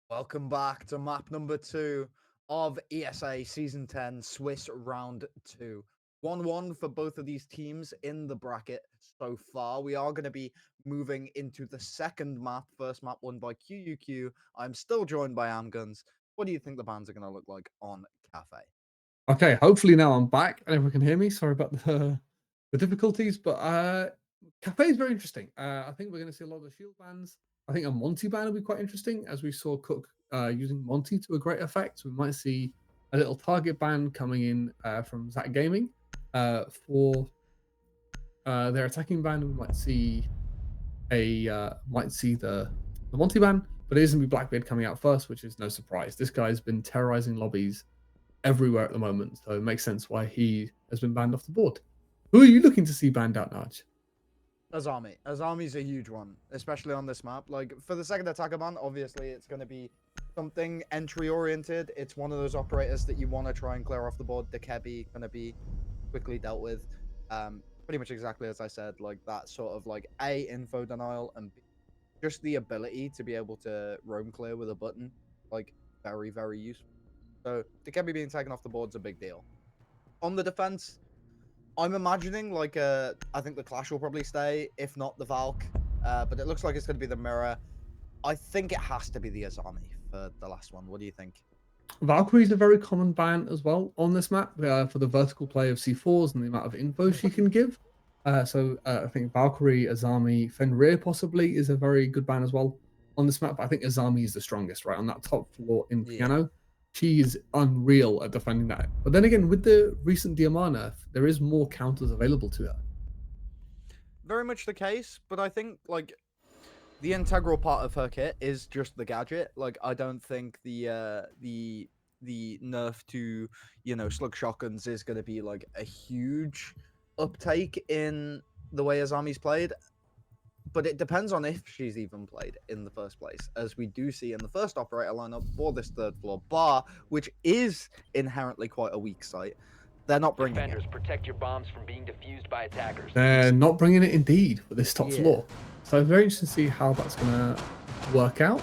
Welcome back to map number 2 of ESA Season 10 Swiss Round 2. 1-1 for both of these teams in the bracket so far. We are going to be moving into the second map. First map won by QuQ. I'm still joined by Amguns. What do you think the bands are going to look like on Cafe? Okay, hopefully now I'm back and everyone can hear me. Sorry about the difficulties, but Cafe is very interesting. I think we're going to see a lot of the shield bans. I think a Monty ban will be quite interesting, as we saw QuQ using Monty to a great effect. We might see a little target ban coming in from Zach Gaming for their attacking ban. We might see the Monty ban, but it is going to be Blackbeard coming out first, which is no surprise. This guy's been terrorizing lobbies everywhere at the moment, so it makes sense why he has been banned off the board. Who are you looking to see banned out, Naj? Azami. Azami's a huge one, especially on this map. Like, for the second attacker ban, obviously it's going to be something entry-oriented. It's one of those operators that you want to try and clear off the board. The Kebi going to be quickly dealt with. Pretty much exactly as I said, like that sort of like A, info denial, and B, just the ability to be able to roam clear with a button. Like, very, very useful. So, the Kebi being taken off the board is a big deal. On the defense, I'm imagining like I think the Clash will probably stay, if not the Valk. But it looks like it's going to be the Mirror. I think it has to be the Azami for the last one. What do you think? Valkyrie is a very common ban as well on this map for the vertical play of C4s and the amount of info she can give. So I think Valkyrie, Azami, Fenrir possibly is a very good ban as well on this map. But I think Azami is the strongest, right? On that top floor in Piano. She is unreal at defending that. But then again, with the recent DMR nerf, there is more counters available to her. Very much the case, but I think like the integral part of her kit is just the gadget. Like, I don't think the nerf to, you know, slug shotguns is going to be like a huge uptake in the way Azami's played. But it depends on if she's even played in the first place, as we do see in the first operator lineup for this third floor bar, which is inherently quite a weak site. They're not bringing Defenders, protect your bombs from being defused by attackers. They're not bringing it indeed for this top floor. So it's very interesting to see how that's going to work out.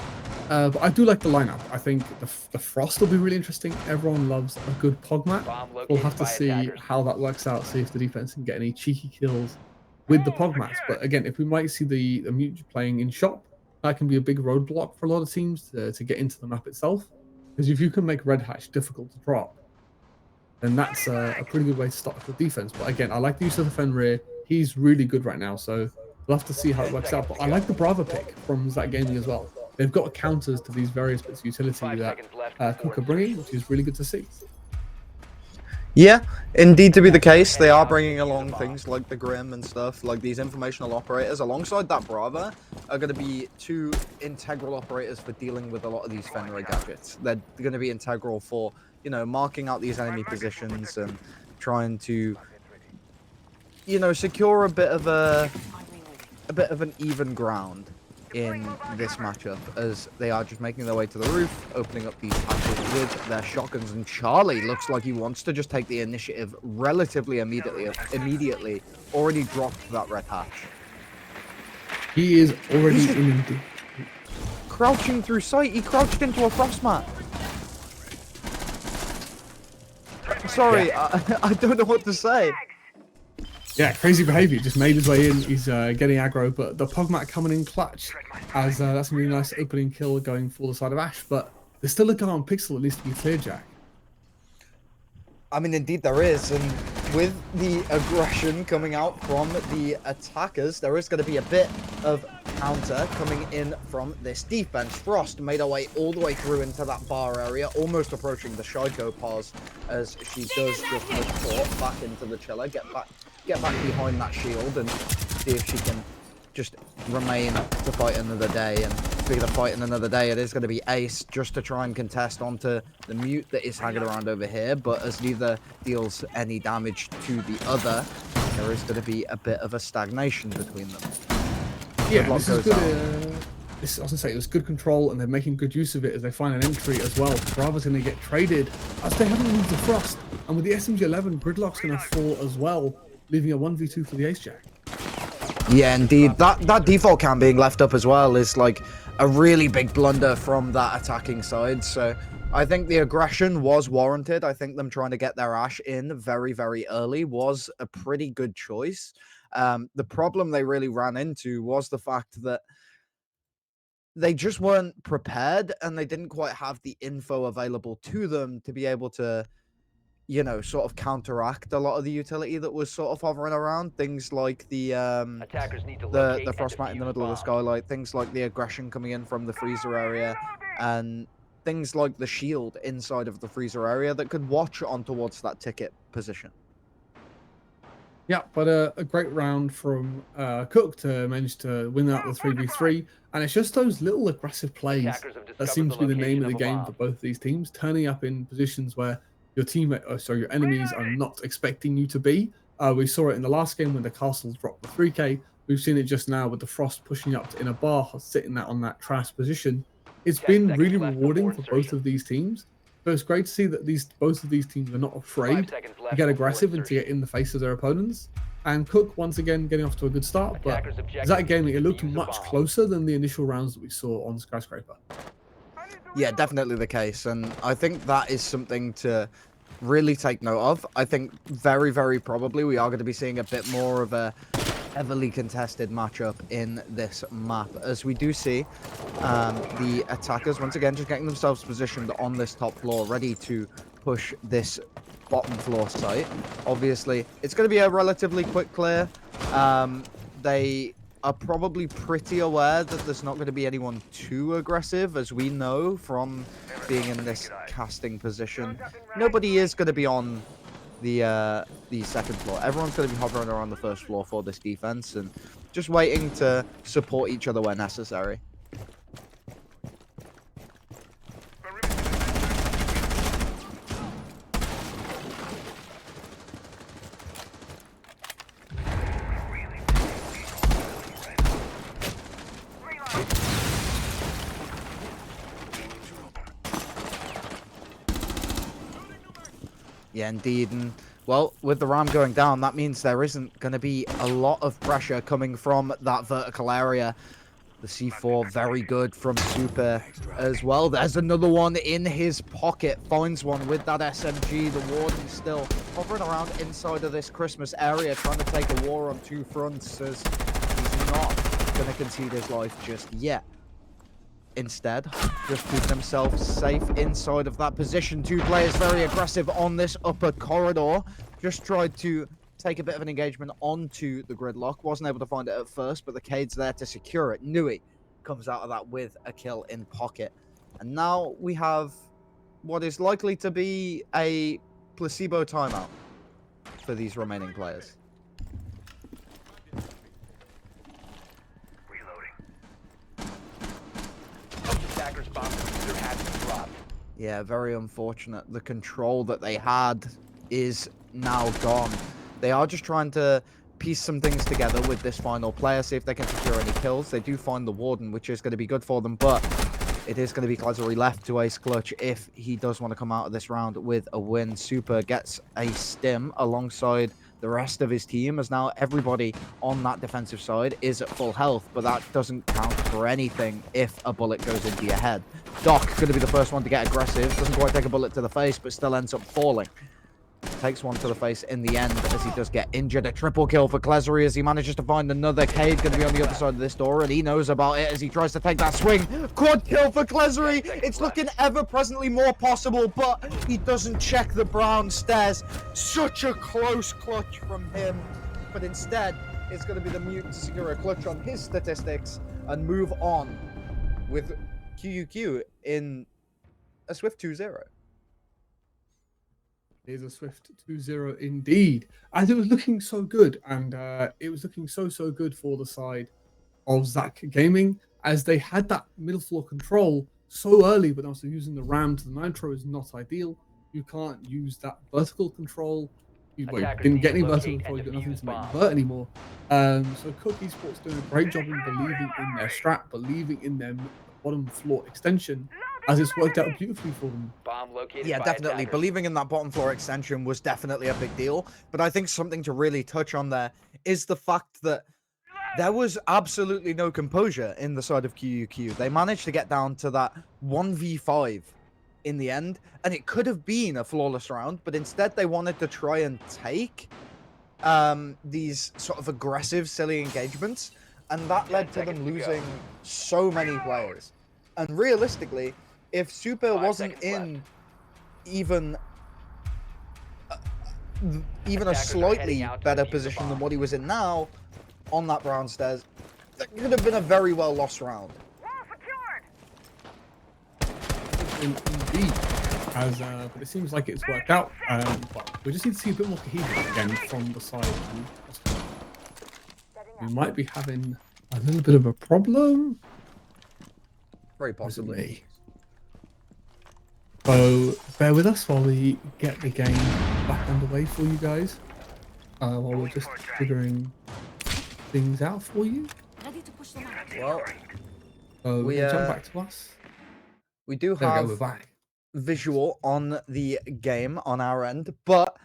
But I do like the lineup. I think the Frost will be really interesting. Everyone loves a good Pog map. Bomb We'll located have to by see attackers. how that works out, see if the defense can get any cheeky kills with the Pog maps. But again, if we might see the mute playing in shop, that can be a big roadblock for a lot of teams to get into the map itself. Because if you can make Red Hatch difficult to drop, then that's a pretty good way to start the defense. But again, I like the use of the Fenrir. He's really good right now, so we'll have to see how it works out. But I like the Brava pick from Zach Gaming as well. They've got counters to these various bits of utility 5 that seconds left before QuQ are bringing, which is really good to see. Yeah, indeed to be the case. They are bringing along things like the Grim and stuff, like these informational operators. Alongside that Brava are going to be two integral operators for dealing with a lot of these Fenrir gadgets. They're going to be integral for, you know, marking out these enemy positions and trying to, you know, secure a bit of an even ground in this matchup, as they are just making their way to the roof, opening up these hatches with their shotguns. And Charlie looks like he wants to just take the initiative relatively immediately. Already dropped that red hatch. He is already in the Crouching through sight. He crouched into a frost mat. Sorry, Yeah. I don't know what to say. Yeah, crazy behavior. Just made his way in. He's getting aggro, but the Pogmat coming in clutch, as that's a really nice opening kill going for the side of Ash. But there's still a guy on Pixel that needs to be cleared, Jack. I mean, indeed there is, and with the aggression coming out from the attackers, there is going to be a bit of counter coming in from this defense. Frost made her way all the way through into that bar area, almost approaching the Shaiko pause, as she does just report back into the chiller, get back behind that shield and see if she can just remain to fight another day. And speaking of fighting another day, it is going to be Ace just to try and contest onto the mute that is hanging around over here, but as neither deals any damage to the other, there is going to be a bit of a stagnation between them. Yeah, this is good. I was going to say, it was good control, and they're making good use of it as they find an entry as well. Brava's going to get traded as they haven't moved the Frost, and with the SMG-11, Gridlock's going to fall as well, leaving a 1v2 for the Ace Jack. Yeah, indeed. That default cam being left up as well is like a really big blunder from that attacking side. So I think the aggression was warranted. I think them trying to get their Ash in very, very early was a pretty good choice. The problem they really ran into was the fact that they just weren't prepared, and they didn't quite have the info available to them to be able to, you know, sort of counteract a lot of the utility that was sort of hovering around. Things like the Attackers need to locate and frostbite in the defuse middle of the bombs. skylight, things like the aggression coming in from the freezer area, and things like the shield inside of the freezer area that could watch on towards that ticket position. Yeah, but a great round from QuQ to manage to win out the 3v3. And it's just those little aggressive plays Attackers have that discovered seem to be the name location of the a game bomb. for both of these teams, turning up in positions where your teammate, your enemies are not expecting you to be. We saw it in the last game when the castles dropped the 3k. We've seen it just now with the Frost pushing up in a bar, sitting on that trash position. It's 10 been seconds really left rewarding before for both insertion. of these teams. So it's great to see that both of these teams are not 5 afraid seconds to left get before aggressive and to insertion. get in the face of their opponents. And QuQ once again getting off to a good start, but Attackers objective that game is it to looked defuse a much bomb. closer than the initial rounds that we saw on Skyscraper. Yeah, definitely the case, and I think that is something to really take note of. I think very, very probably we are going to be seeing a bit more of a heavily contested matchup in this map, as we do see the attackers once again just getting themselves positioned on this top floor, ready to push this bottom floor site. Obviously, it's going to be a relatively quick clear. They are probably pretty aware that there's not going to be anyone too aggressive, as we know from being in this casting position. Nobody is going to be on the second floor. Everyone's going to be hovering around the first floor for this defense and just waiting to support each other where necessary. Yeah, indeed. And, well, with the ram going down, that means there isn't going to be a lot of pressure coming from that vertical area. The C4 very good from Super as well. There's another one in his pocket. Finds one with that SMG. The Warden still hovering around inside of this Christmas area, trying to take a war on two fronts, as he's not going to concede his life just yet. Instead, just keeping himself safe inside of that position. Two players very aggressive on this upper corridor. Just tried to take a bit of an engagement onto the gridlock. Wasn't able to find it at first, but the Cade's there to secure it. Nui comes out of that with a kill in pocket. And now we have what is likely to be a placebo timeout for these remaining players. Attackers bomb diffuser has been dropped. Yeah, very unfortunate. The control that they had is now gone. They are just trying to piece some things together with this final player, see if they can secure any kills. They do find the Warden, which is going to be good for them, but it is going to be Klazari left to ace clutch if he does want to come out of this round with a win. Super gets a stim alongside the rest of his team, as now everybody on that defensive side is at full health, but that doesn't count for anything if a bullet goes into your head. Doc going to be the first one to get aggressive, doesn't quite take a bullet to the face, but still ends up falling. Takes one to the face in the end as he does get injured. A triple kill for Klazari as he manages to find another. Cade going to be on the other side of this door, and he knows about it as he tries to take that swing. Quad kill for Klazari. It's looking ever-presently more possible, but he doesn't check the brown stairs. Such a close clutch from him, but instead it's going to be the mutant to secure a clutch on his statistics and move on with QuQ in a swift 2-0. It is a swift 2-0 indeed. As it was looking so good, and it was looking so good for the side of Zach Gaming, as they had that middle floor control so early, but also using the ram to the nitro is not ideal. You can't use that vertical control. You didn't get any vertical control, you've got nothing to make vert anymore. So QuQ Esports doing a great job in believing in their strat, believing in their bottom floor extension, as it's worked out beautifully for them. Bomb located. Yeah, by definitely. attackers. Believing in that bottom floor extension was definitely a big deal. But I think something to really touch on there is the fact that there was absolutely no composure in the side of QuQ. They managed to get down to that 1v5 in the end, and it could have been a flawless round, but instead they wanted to try and take these sort of aggressive, silly engagements, and that led to them losing so many players. And realistically, if Super wasn't in even a slightly better position than what he was in now on that brown stairs, that could have been a very well lost round. Indeed, but it seems like it's worked out. But we just need to see a bit more cohesion again from the side. We might be having a little bit of a problem. Very possibly. So bear with us while we get the game back underway for you guys. While we're just figuring things out for you. Ready to push them out. Well, So we jump back to us. we do There we go, have we're back. visual on the game on our end, but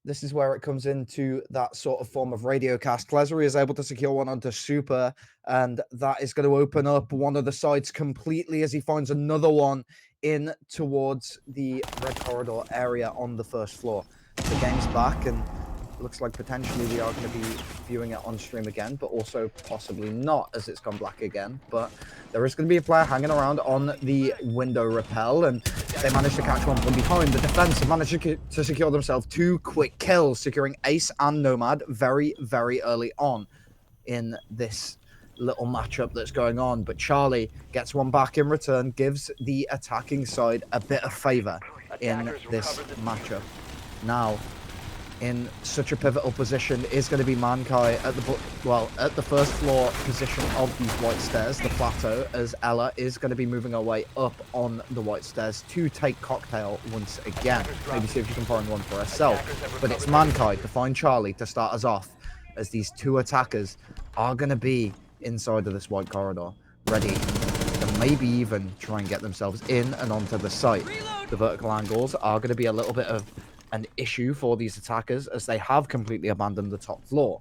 this is where it comes into that sort of form of radio cast. Klazari is able to secure one onto Super, and that is going to open up one of the sides completely as he finds another one in towards the red corridor area on the first floor. The game's back, and it looks like potentially we are going to be viewing it on stream again, but also possibly not, as it's gone black again. But there is going to be a player hanging around on the window rappel, and they managed to catch one from behind. The defense have managed to secure themselves 2 quick kills, securing Ace and Nomad very, very early on in this little matchup that's going on. But Charlie gets one back in return, gives the attacking side a bit of favor in this matchup. Now, in such a pivotal position is going to be Mankai at the first floor position of these white stairs, the plateau, as Ella is going to be moving her way up on the white stairs to take Cocktail once again. Maybe see if she can find one for herself. But it's Mankai to find Charlie to start us off, as these 2 attackers are going to be inside of this white corridor, ready to maybe even try and get themselves in and onto the site. The vertical angles are going to be a little bit of an issue for these attackers, as they have completely abandoned the top floor.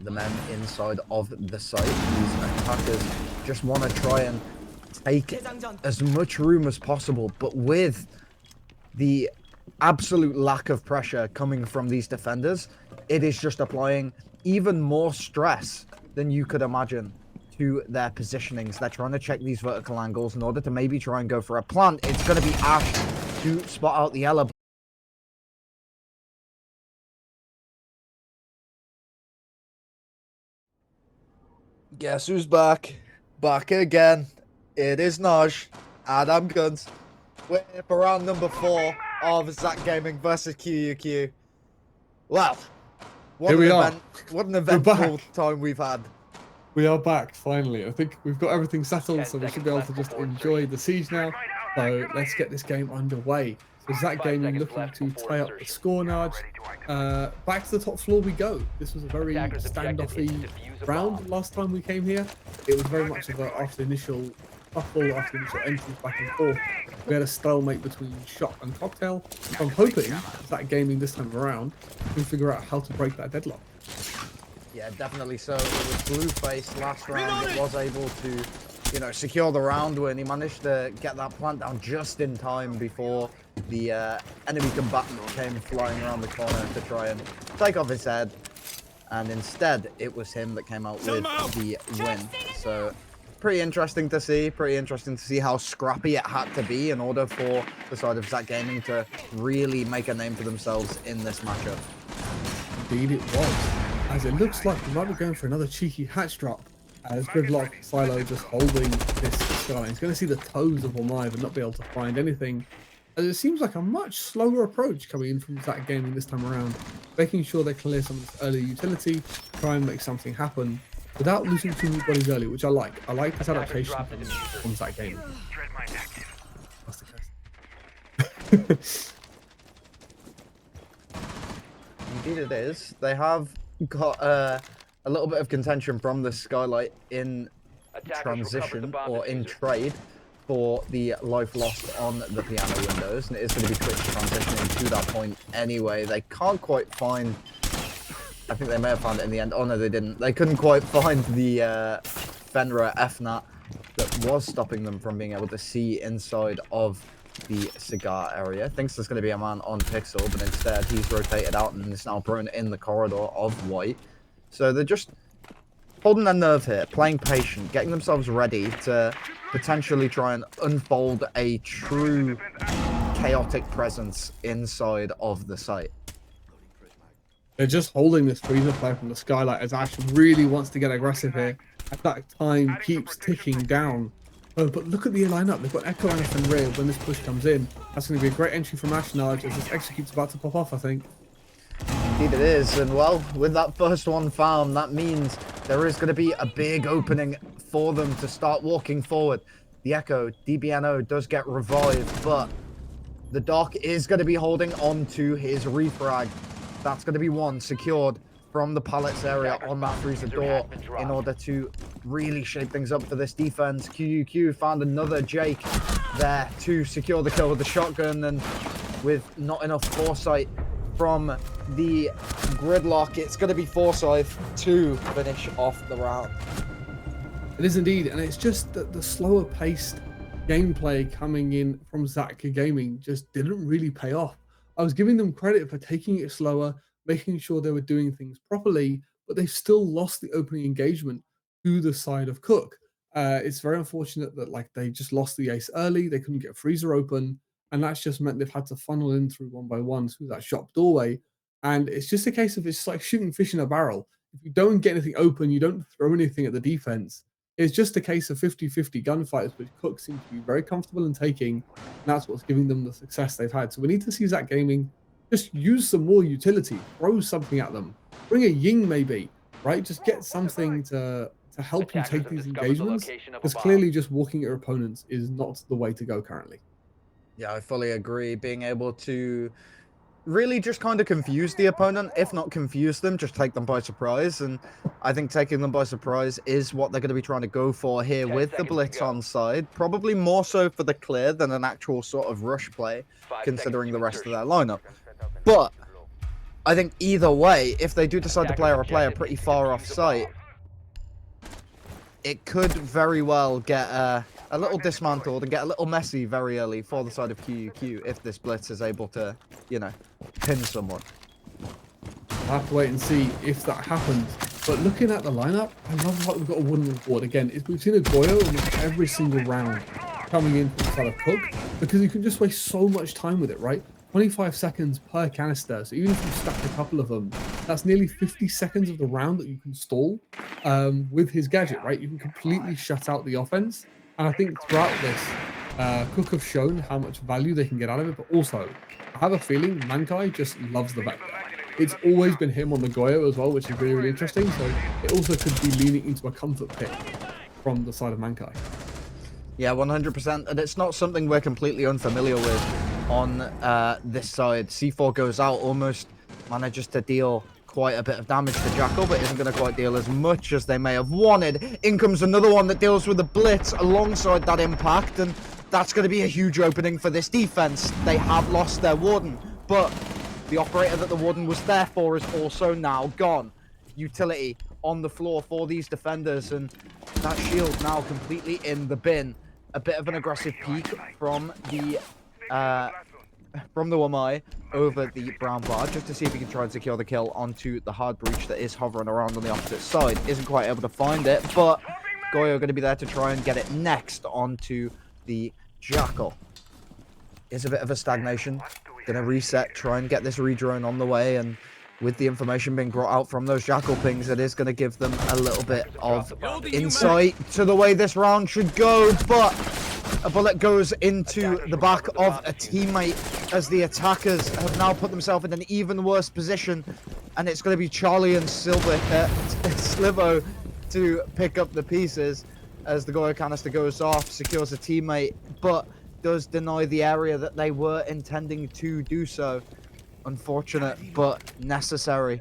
the men inside of the site. These attackers just want to try and take as much room as possible, but with the absolute lack of pressure coming from these defenders, it is just applying even more stress than you could imagine to their positionings. They're trying to check these vertical angles in order to maybe try and go for a plant. It's going to be Ash to spot out the Ella. Guess who's back? Back again. It is Naj. Adam Guns. We're here for round number 4 of Zach Gaming versus QuQ. Well, what an eventful time we've had. We are back, finally. I think we've got everything settled, so we should be able to just enjoy the siege now. So let's get this game underway. So Zach Gaming looking to tie up the score, Naj. Back to the top floor we go. This was a very standoffy round last time we came here. It was very much of a, after the initial shuffle, after the initial entries back and forth, we had a stalemate between Shot and Cocktail. So I'm hoping Zach Gaming this time around can figure out how to break that deadlock. Yeah, definitely so. It was Blueface last round that was able to, you know, secure the round when he managed to get that plant down just in time before the enemy combatant came flying around the corner to try and take off his head. And instead, it was him that came out with the win. So, pretty interesting to see how scrappy it had to be in order for the side of Zach Gaming to really make a name for themselves in this matchup. Indeed it was. As it looks like we might be going for another cheeky hatch drop. As Gridlock Silo just holding this skyline. He's going to see the toes of Omive and not be able to find anything. As it seems like a much slower approach coming in from Zach Gaming this time around. Making sure they clear some of this early utility, try and make something happen without losing too many bodies early, which I like. I like this adaptation from Zach Gaming. Indeed it is. They have got a little bit of contention from the skylight in transition or in trade for the life lost on the piano windows, and it is going to be Twitch transitioning to that point anyway. They can't quite find, I think they may have found it in the end. Oh no, they didn't. They couldn't quite find the Fenrir FNAT that was stopping them from being able to see inside of the cigar area. Thinks there's going to be a man on Pixel, but instead he's rotated out and is now prone in the corridor of White. So they're just holding their nerve here, playing patient, getting themselves ready to potentially try and unfold a true chaotic presence inside of the site. They're just holding this freezer play from the skylight as Ash really wants to get aggressive here. As that time keeps ticking down. Oh, but look at the lineup. They've got Echo and Fenrir when this push comes in. That's going to be a great entry from Ash Naj as this execute's about to pop off, I think. Indeed it is, and well, with that first one found, that means there is going to be a big opening for them to start walking forward. The Echo, DBNO, does get revived, but the Doc is going to be holding on to his refrag. That's going to be one secured from the pallets area on that freezer door in order to really shape things up for this defense. QuQ found another Jake there to secure the kill with the shotgun, and with not enough foresight from the Gridlock, it's going to be Forsyth to finish off the round. It is indeed, and it's just that the slower paced gameplay coming in from Zach Gaming just didn't really pay off. I was giving them credit for taking it slower, making sure they were doing things properly, but they've still lost the opening engagement to the side of QuQ. It's very unfortunate that they just lost the ace early, they couldn't get freezer open, and that's just meant they've had to funnel in through one by one through that shop doorway. And it's just a case of it's like shooting fish in a barrel. If you don't get anything open, you don't throw anything at the defense. It's just a case of 50-50 gunfights, which QuQ seems to be very comfortable in taking. And that's what's giving them the success they've had. So we need to see Zach Gaming just use some more utility, throw something at them, bring a Ying maybe, right? Just get something to help you take these engagements. Because clearly just walking at your opponents is not the way to go currently. Yeah, I fully agree. Being able to really just kind of confuse the opponent, if not confuse them, just take them by surprise. And I think taking them by surprise is what they're going to be trying to go for here with the blitz on side. Probably more so for the clear than an actual sort of rush play, considering the rest of their lineup. But I think either way, if they do decide to play a player pretty far off site, it could very well get a little dismantled and get a little messy very early for the side of QuQ if this blitz is able to, you know, pin someone. I'll have to wait and see if that happens. But looking at the lineup, I love how we've got a wooden board. Again, we've seen a Goyo almost every single round coming in from the side of QuQ, because you can just waste so much time with it, right? 25 seconds per canister. So even if you stack a couple of them, that's nearly 50 seconds of the round that you can stall with his gadget, right? You can completely shut out the offense. And I think throughout this, QuQ have shown how much value they can get out of it, but also I have a feeling Mankai just loves the vector. It's always been him on the Goyo as well, which is really, really interesting. So it also could be leaning into a comfort pick from the side of Mankai. Yeah, 100%. And it's not something we're completely unfamiliar with on this side. C4 goes out, almost manages to deal quite a bit of damage to Jackal, but isn't going to quite deal as much as they may have wanted. In comes another one that deals with the blitz alongside that impact, and that's going to be a huge opening for this defense. They have lost their Warden, but the operator that the Warden was there for is also now gone. Utility on the floor for these defenders, and that shield now completely in the bin. A bit of an aggressive peek from the Wamai over the brown bar, just to see if he can try and secure the kill onto the hard breach that is hovering around on the opposite side. Isn't quite able to find it, but Goyo going to be there to try and get it next onto the Jackal. Is a bit of a stagnation. Going to reset, try and get this redrone on the way, and with the information being brought out from those Jackal pings, it is going to give them a little bit of insight to the way this round should go, but a bullet goes into the back of a teammate as the attackers have now put themselves in an even worse position, and it's going to be Charlie and Slivo to pick up the pieces as the Goyo canister goes off, secures a teammate, but does deny the area that they were intending to do so. Unfortunate, but necessary.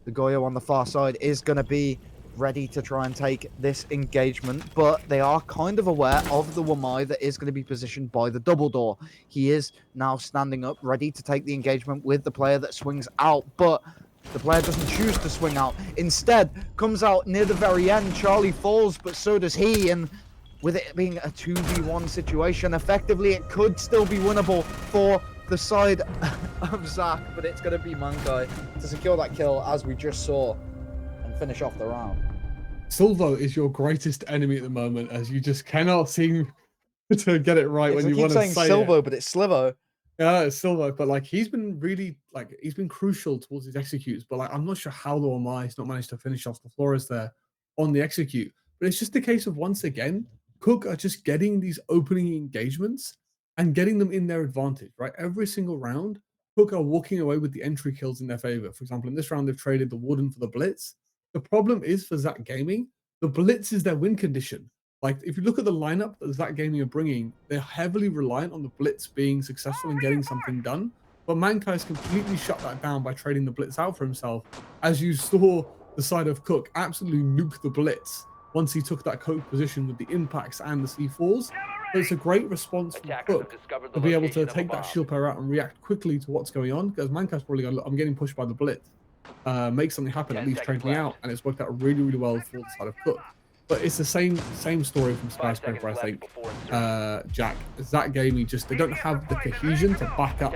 The Goyo on the far side is going to be ready to try and take this engagement, but they are kind of aware of the Wamai that is going to be positioned by the double door. He is now standing up, ready to take the engagement with the player that swings out, but the player doesn't choose to swing out. Instead, comes out near the very end. Charlie falls, but so does he, and with it being a 2v1 situation, effectively it could still be winnable for the side of Zach, but it's going to be Mankai to secure that kill, as we just saw, and finish off the round. Silvo is your greatest enemy at the moment, as you just cannot seem to get it right when you want to say it. Keep saying Silvo, but it's Slivo. Yeah, it's Silvo, but like he's been really he's been crucial towards his executes. But like I'm not sure how the Wamai's not managed to finish off the Flores there on the execute. But it's just a case of, once again, QuQ are just getting these opening engagements and getting them in their advantage, right? Every single round, QuQ are walking away with the entry kills in their favor. For example, in this round, they've traded the Warden for the Blitz. The problem is for Zach Gaming, the Blitz is their win condition. Like, if you look at the lineup that Zach Gaming are bringing, they're heavily reliant on the Blitz being successful and getting something done. But Mankai's completely shut that down by trading the Blitz out for himself. As you saw the side of QuQ absolutely nuke the Blitz once he took that coke position with the impacts and the C4s. So it's a great response from QuQ to be able to take that shield pair out and react quickly to what's going on, because Mankai's probably going, look, I'm getting pushed by the Blitz. Make something happen, at least trade me out, and it's worked out really, really well for the side of QuQ. But it's the same story from Skyscraper, I think. Jack, Zach Gaming, just they don't have the cohesion to back up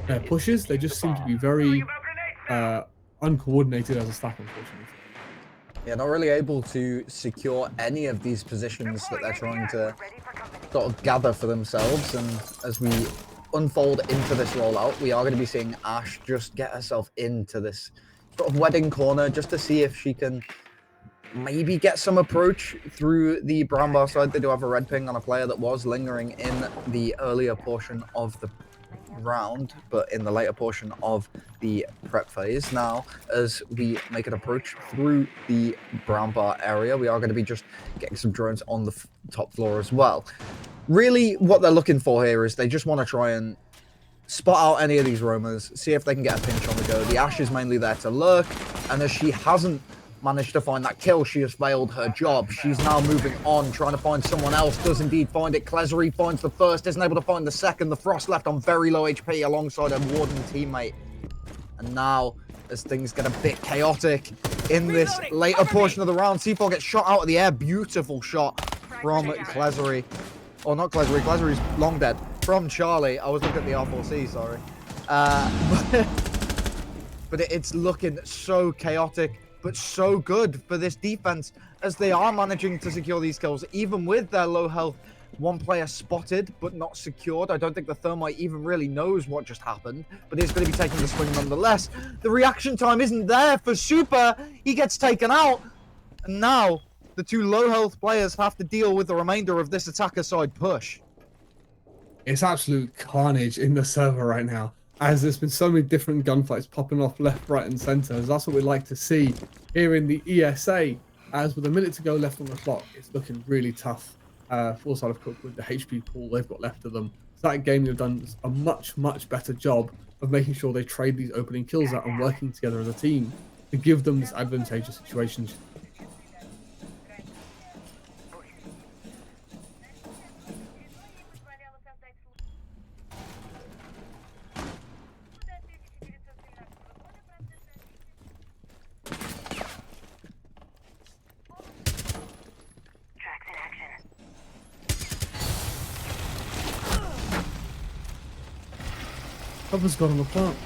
their pushes. They just seem to be very uncoordinated as a stack, unfortunately. Yeah, not really able to secure any of these positions that they're trying to sort of gather for themselves. And as we unfold into this rollout, we are going to be seeing Ash just get herself into this sort of wedding corner just to see if she can maybe get some approach through the brown bar side. They do have a red ping on a player that was lingering in the earlier portion of the round, but in the later portion of the prep phase. Now, as we make an approach through the brown bar area, we are going to be just getting some drones on the top floor as well. Really, what they're looking for here is they just want to try and spot out any of these roamers, see if they can get a pinch on the go. The Ash is mainly there to lurk, and as she hasn't managed to find that kill, she has failed her job. She's now moving on, trying to find someone else. Does indeed find it. Klezri finds the first, isn't able to find the second. The Frost left on very low HP alongside a Warden teammate. And now as things get a bit chaotic in this later portion of the round. C4 gets shot out of the air. Beautiful shot from Klezery. Or not Klezery. Klezery's long dead. From Charlie. I was looking at the R4C, sorry. But it's looking so chaotic, but so good for this defense as they are managing to secure these kills, even with their low health. One player spotted, but not secured. I don't think the Thermite even really knows what just happened, but is going to be taking the swing nonetheless. The reaction time isn't there for Super. He gets taken out. And now the two low health players have to deal with the remainder of this attacker side push. It's absolute carnage in the server right now, as there's been so many different gunfights popping off left, right, and center. As that's what we like to see here in the ESA. As with a minute to go left on the clock, it's looking really tough for side of QuQ with the HP pool they've got left of them. So that game, they've done a much better job of making sure they trade these opening kills out and working together as a team to give them this advantageous situations. Cover's got on the plant.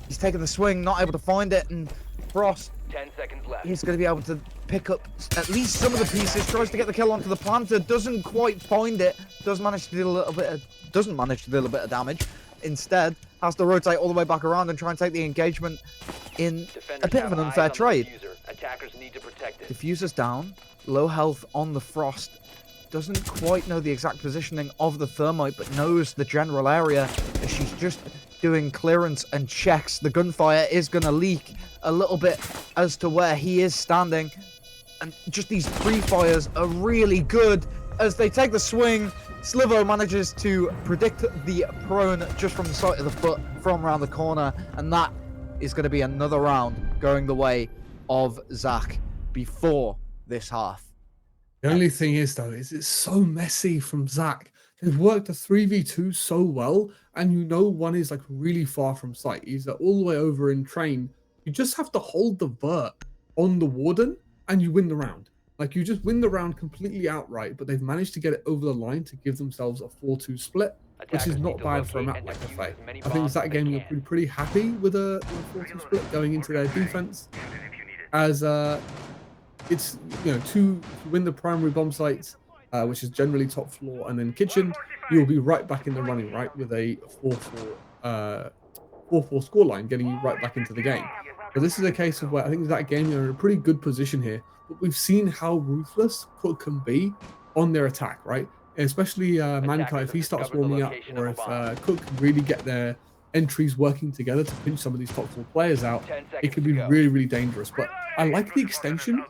He's taking the swing, not able to find it, and Frost, 10 seconds left. he's going to be able to pick up at least some of the pieces, tries to get the kill onto the planter, doesn't quite find it, doesn't manage to deal a bit of damage. Instead, has to rotate all the way back around and try and take the engagement in a bit of an unfair trade. Attackers need to protect it. Diffuser's down, low health on the Frost, doesn't quite know the exact positioning of the Thermite, but knows the general area as she's just doing clearance and checks. The gunfire is going to leak a little bit as to where he is standing, and just these pre-fires are really good as they take the swing. Slivo manages to predict the prone just from the sight of the foot from around the corner, and that is going to be another round going the way of Zach before this half. The only thing is, though, is it's so messy from Zach. They've worked a 3v2 so well, and you know one is like really far from sight. He's all the way over in train. You just have to hold the vert on the Warden, and you win the round. Like, you just win the round completely outright, but they've managed to get it over the line to give themselves a 4-2 split, which is not bad for a map like FA. I think that game you've been pretty happy with a 4-2 split going into their defense, as it's, you know, to win the primary bomb sites, which is generally top floor and then kitchen, you'll be right back in the running, right, with a 4-4 scoreline, getting you right back into the game. So this is a case of where I think that game you're in a pretty good position here, but we've seen how ruthless QuQ can be on their attack, right? Especially Mankai, if he starts warming up, or if QuQ can really get their entries working together to pinch some of these top 4 players out, it could be really dangerous. But I like the extension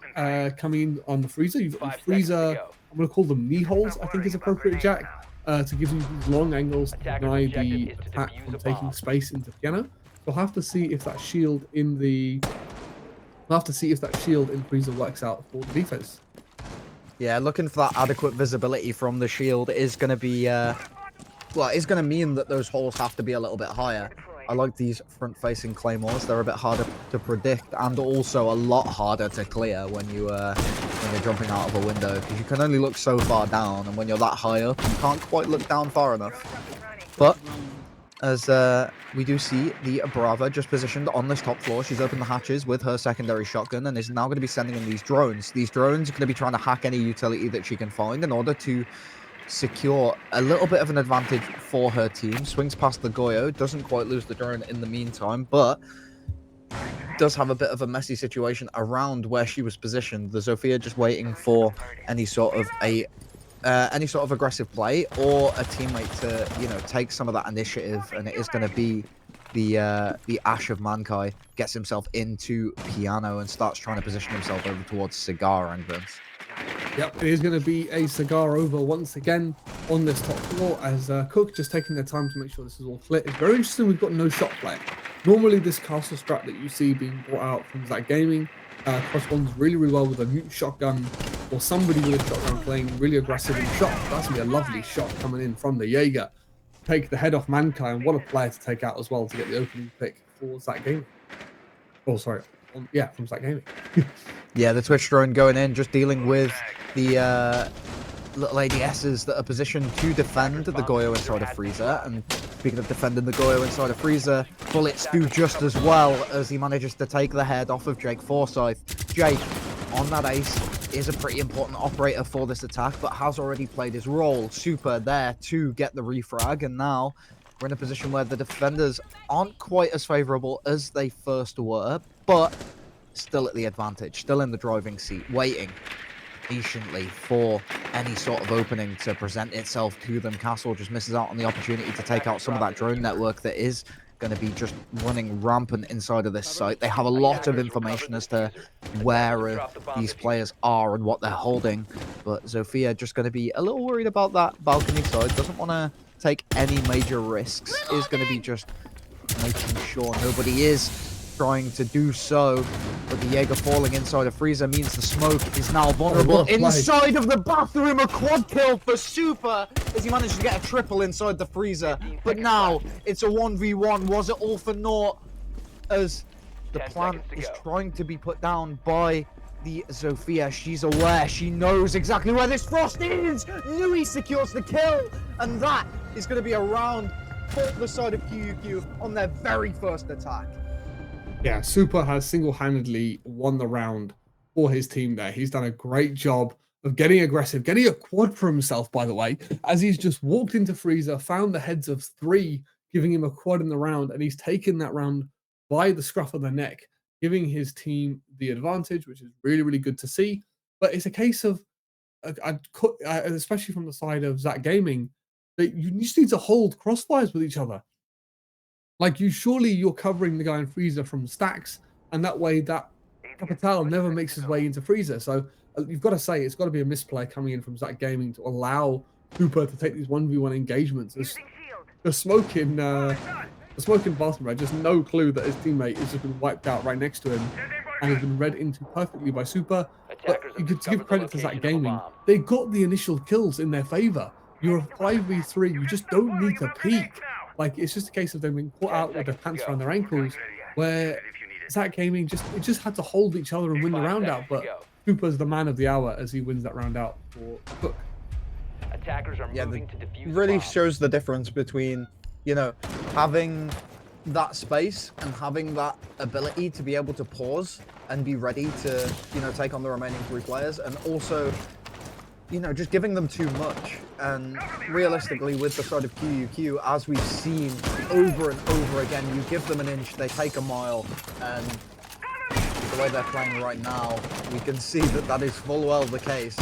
coming in on the freezer. You've got freezer, I'm going to call them knee holes, I think is appropriate, Jack, to give you these long angles to deny the attack from taking space into piano. We'll have to see if that shield in the freezer works out for the defense. Yeah, looking for that adequate visibility from the shield is going to be, well, it's going to mean that those holes have to be a little bit higher. I like these front-facing claymores. They're a bit harder to predict and also a lot harder to clear when you're jumping out of a window, because you can only look so far down, and when you're that high up, you can't quite look down far enough. But as we do see the Brava just positioned on this top floor, she's opened the hatches with her secondary shotgun and is now going to be sending in these drones. These drones are going to be trying to hack any utility that she can find in order to secure a little bit of an advantage for her team. Swings past the Goyo, doesn't quite lose the drone in the meantime, but does have a bit of a messy situation around where she was positioned. The Zofia just waiting for any sort of aggressive play or a teammate to, you know, take some of that initiative, and it is going to be the Ash of Mankai gets himself into piano and starts trying to position himself over towards Cigar and Vince. Yep, it is going to be a Cigar over once again on this top floor, as QuQ just taking their time to make sure this is all clear. It's very interesting we've got no shot play. Normally, this castle strat that you see being brought out from Zach Gaming corresponds really, really well with a mute shotgun or somebody with a shotgun playing really aggressive in shot. That's going to be a lovely shot coming in from the Jaeger. Take the head off Mankind. What a player to take out as well to get the opening pick for Zach Gaming. Oh, sorry. Yeah, from Zach Gaming. Yeah, the Twitch drone going in, just dealing with the little ADSs that are positioned to defend the Goyo inside of Freezer. And speaking of defending the Goyo inside of Freezer, bullets do just as well as he manages to take the head off of Jake Forsyth. Jake, on that ace, is a pretty important operator for this attack, but has already played his role. Super there to get the refrag, and now we're in a position where the defenders aren't quite as favorable as they first were, but still at the advantage, still in the driving seat, waiting patiently for any sort of opening to present itself to them. Castle just misses out on the opportunity to take out some of that drone network that is going to be just running rampant inside of this site. They have a lot of information as to where these players are and what they're holding, but Zofia just going to be a little worried about that balcony side, doesn't want to take any major risks, is going to be just making sure nobody is trying to do so, but the Jaeger falling inside of Freezer means the smoke is now vulnerable inside of the bathroom. A quad kill for Super as he managed to get a triple inside the Freezer, but now it's a 1v1. Was it all for naught as the plant is trying to be put down by the Zofia? She's aware, she knows exactly where this Frost is. Nui secures the kill, and that is going to be a round for the side of QuQ on their very first attack. Yeah, Super has single-handedly won the round for his team there. He's done a great job of getting aggressive, getting a quad for himself, by the way, as he's just walked into Freezer, found the heads of 3, giving him a quad in the round, and he's taken that round by the scruff of the neck, giving his team the advantage, which is really, really good to see. But it's a case of, especially from the side of Zach Gaming, that you just need to hold crossfires with each other. Like, you're covering the guy in Freezer from stacks, and that way that Capital never makes his way into Freezer. So you've got to say it's got to be a misplay coming in from Zach Gaming to allow Cooper to take these 1v1 engagements. The smoking bathroom, just no clue that his teammate has just been wiped out right next to him and has been read into perfectly by Super. But you could give credit to Zach Gaming. They got the initial kills in their favor. You're a 5v3, you just don't need to peek. Like, it's just a case of them being caught out with their pants around their ankles, where Zach Gaming just had to hold each other and win the round out. But Cooper's the man of the hour as he wins that round out for QuQ. Attackers are moving to defuse. Really shows the difference between, you know, having that space and having that ability to be able to pause and be ready to, you know, take on the remaining 3 players, and also, you know, just giving them too much. And realistically, with the side of QuQ, as we've seen over and over again, you give them an inch, they take a mile, and the way they're playing right now, we can see that that is full well the case.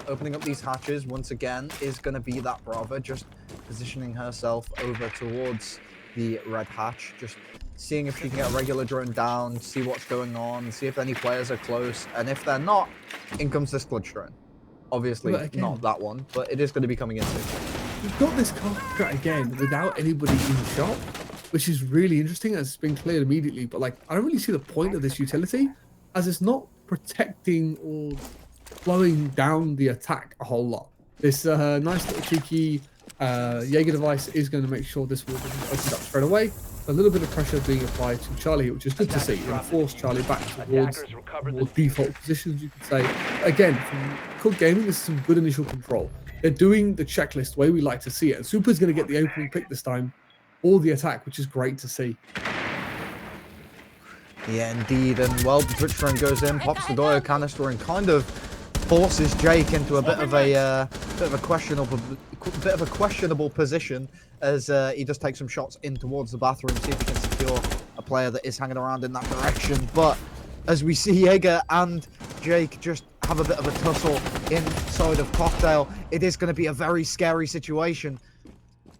Opening up these hatches once again is going to be that Brava, just positioning herself over towards the red hatch, just seeing if she can get a regular drone down, see what's going on, see if any players are close, and if they're not, in comes this clutch drone. Obviously, not that one, but it is going to be coming in soon. We've got this card again without anybody in shot, which is really interesting as it's been cleared immediately. But, like, I don't really see the point of this utility, as it's not protecting or slowing down the attack a whole lot. This nice little cheeky Jaeger device is going to make sure this will be opened up straight away. A little bit of pressure being applied to Charlie, which is good to see, and force Charlie back towards more default positions, you could say. Again, from QuQ Gaming, this is some good initial control. They're doing the checklist the way we like to see it, and Super's going to get the opening pick this time, or the attack, which is great to see. Yeah, indeed, and well, the Twitch drone goes in, pops the Goyo canister, and kind of forces Jake into a bit of a questionable position as he just takes some shots in towards the bathroom, see if he can secure a player that is hanging around in that direction. But as we see Jaeger and Jake just have a bit of a tussle inside of Cocktail, it is going to be a very scary situation.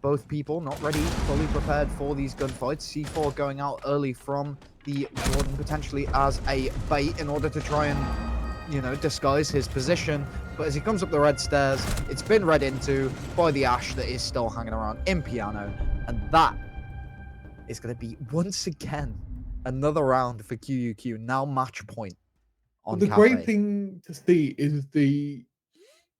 Both people not ready, fully prepared for these gunfights. C4 going out early from the Jordan, potentially as a bait in order to try and, you know, disguise his position. But as he comes up the red stairs, it's been read into by the Ash that is still hanging around in Piano. And that is going to be, once again, another round for QuQ. Now match point on The Cafe. great thing to see is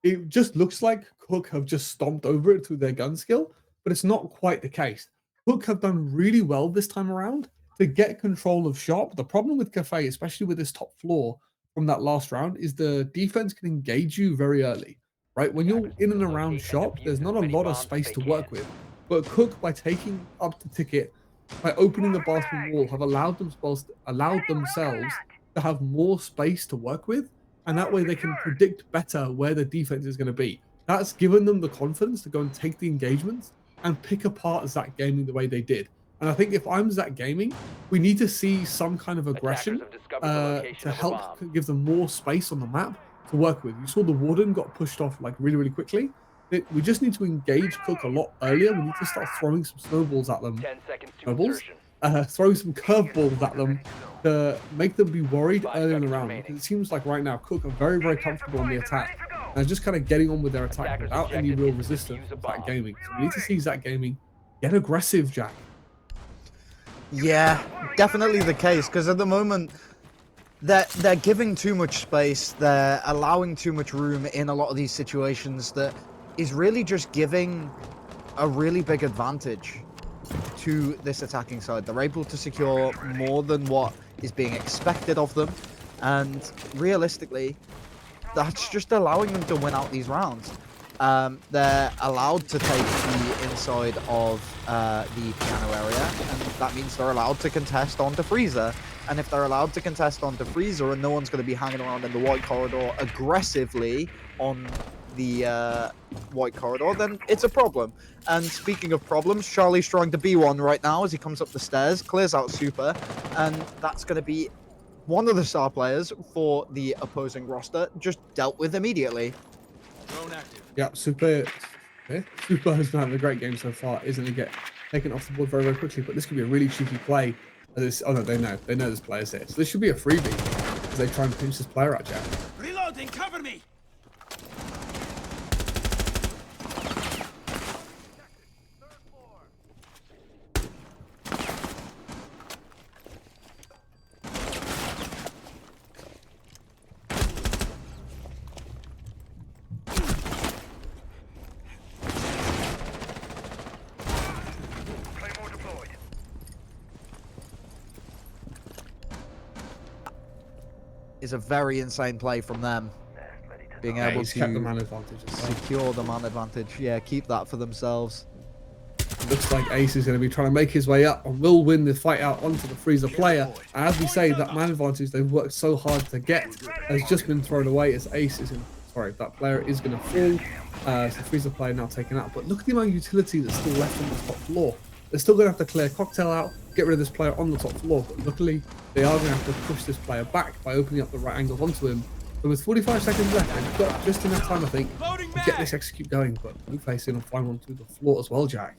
it just looks like QuQ have just stomped over it through their gun skill, but it's not quite the case. QuQ have done really well this time around to get control of shop. The problem with Cafe, especially with this top floor from that last round, is the defense can engage you very early, right? When you're in and around shop, there's not a lot of space to work with. But QuQ, by taking up the ticket, by opening the bathroom wall, have allowed themselves to have more space to work with, and that way they can predict better where the defense is going to be. That's given them the confidence to go and take the engagements and pick apart Zach Gaming the way they did. And I think if I'm Zach Gaming, we need to see some kind of aggression to help give them more space on the map to work with. You saw the Warden got pushed off like really, really quickly. We just need to engage QuQ a lot earlier. We need to start throwing some snowballs at them. 10 seconds to Snowballs? insertion. Throwing some curveballs at them to make them be worried 5 early in the seconds round. remaining. Because it seems like right now QuQ are very, very comfortable on the attack. And they're just kind of getting on with their attack Attackers' without any objective real is to resistance defuse a from Zach bomb. Gaming. So we need to see Zach Gaming get aggressive, Jack. Yeah, definitely the case, because at the moment they're giving too much space, they're allowing too much room in a lot of these situations that is really just giving a really big advantage to this attacking side. They're able to secure more than what is being expected of them, and realistically, that's just allowing them to win out these rounds. They're allowed to take the inside of the piano area, and that means they're allowed to contest onto Freezer. And if they're allowed to contest onto Freezer and no one's going to be hanging around in the white corridor aggressively on the white corridor, then it's a problem. And speaking of problems, Charlie's trying to be one right now as he comes up the stairs, clears out Super, and that's going to be one of the star players for the opposing roster just dealt with immediately. Yeah, Super has been having a great game so far. Isn't he get taken off the board very, very quickly? But this could be a really cheeky play. Oh no, they know this player's here. So this should be a freebie as they try and pinch this player out, Jack. Reloading, cover me! Is a very insane play from them. Being Yeah, able he's kept the to man advantage as well. secure the man advantage. Yeah, keep that for themselves. Looks like Ace is going to be trying to make his way up and will win the fight out onto the Freezer player. And as we say, that man advantage they've worked so hard to get has just been thrown away as Ace is that player is going to fall. So the Freezer player now taken out. But look at the amount of utility that's still left on the top floor. They're still going to have to clear Cocktail out, get rid of this player on the top floor. But luckily, they are going to have to push this player back by opening up the right angles onto him. So with 45 seconds left, they've got just enough time, I think, to get this execute going. But Blueface in a fine one through the floor as well, Jack.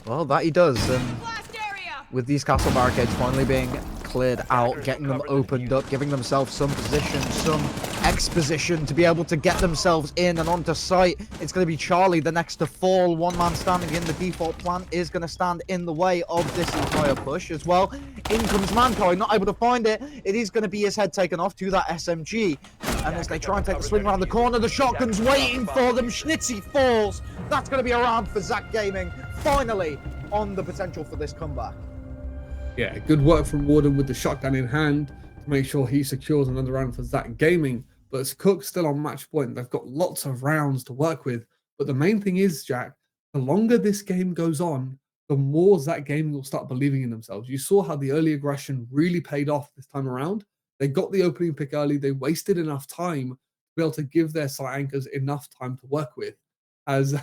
Well, that he does. And Blast area! with these castle barricades finally being cleared out, getting them opened up, giving themselves some position, some exposition to be able to get themselves in and onto site. It's going to be Charlie, the next to fall. One man standing in the default plan is going to stand in the way of this entire push as well. In comes Mankind, not able to find it. It is going to be his head taken off to that SMG. And as they try and take the swing around the corner, the shotgun's waiting for them. Schnitzy falls. That's going to be a round for Zach Gaming. Finally on the potential for this comeback. Yeah, good work from Warden with the shotgun in hand to make sure he secures another round for Zach Gaming. But it's QuQ still on match point. They've got lots of rounds to work with. But the main thing is, Jack, the longer this game goes on, the more Zach Gaming will start believing in themselves. You saw how the early aggression really paid off this time around. They got the opening pick early. They wasted enough time to be able to give their site anchors enough time to work with. As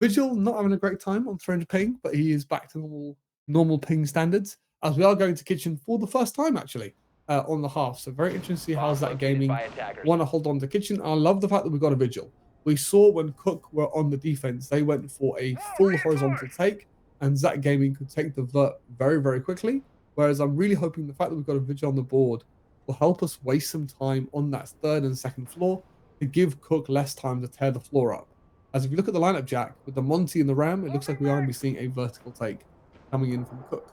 Vigil not having a great time on 300 ping, but he is back to normal ping standards, as we are going to kitchen for the first time actually on the half. So very interesting to see how Zach Gaming want to hold on to kitchen. I love the fact that we got a Vigil. We saw when QuQ were on the defense, they went for a full horizontal take, and Zach Gaming could take the vert very, very quickly. Whereas I'm really hoping the fact that we've got a Vigil on the board will help us waste some time on that third and second floor to give QuQ less time to tear the floor up. As if you look at the lineup, Jack, with the Monty and the Ram, it looks like we are going to be seeing a vertical take coming in from Cook.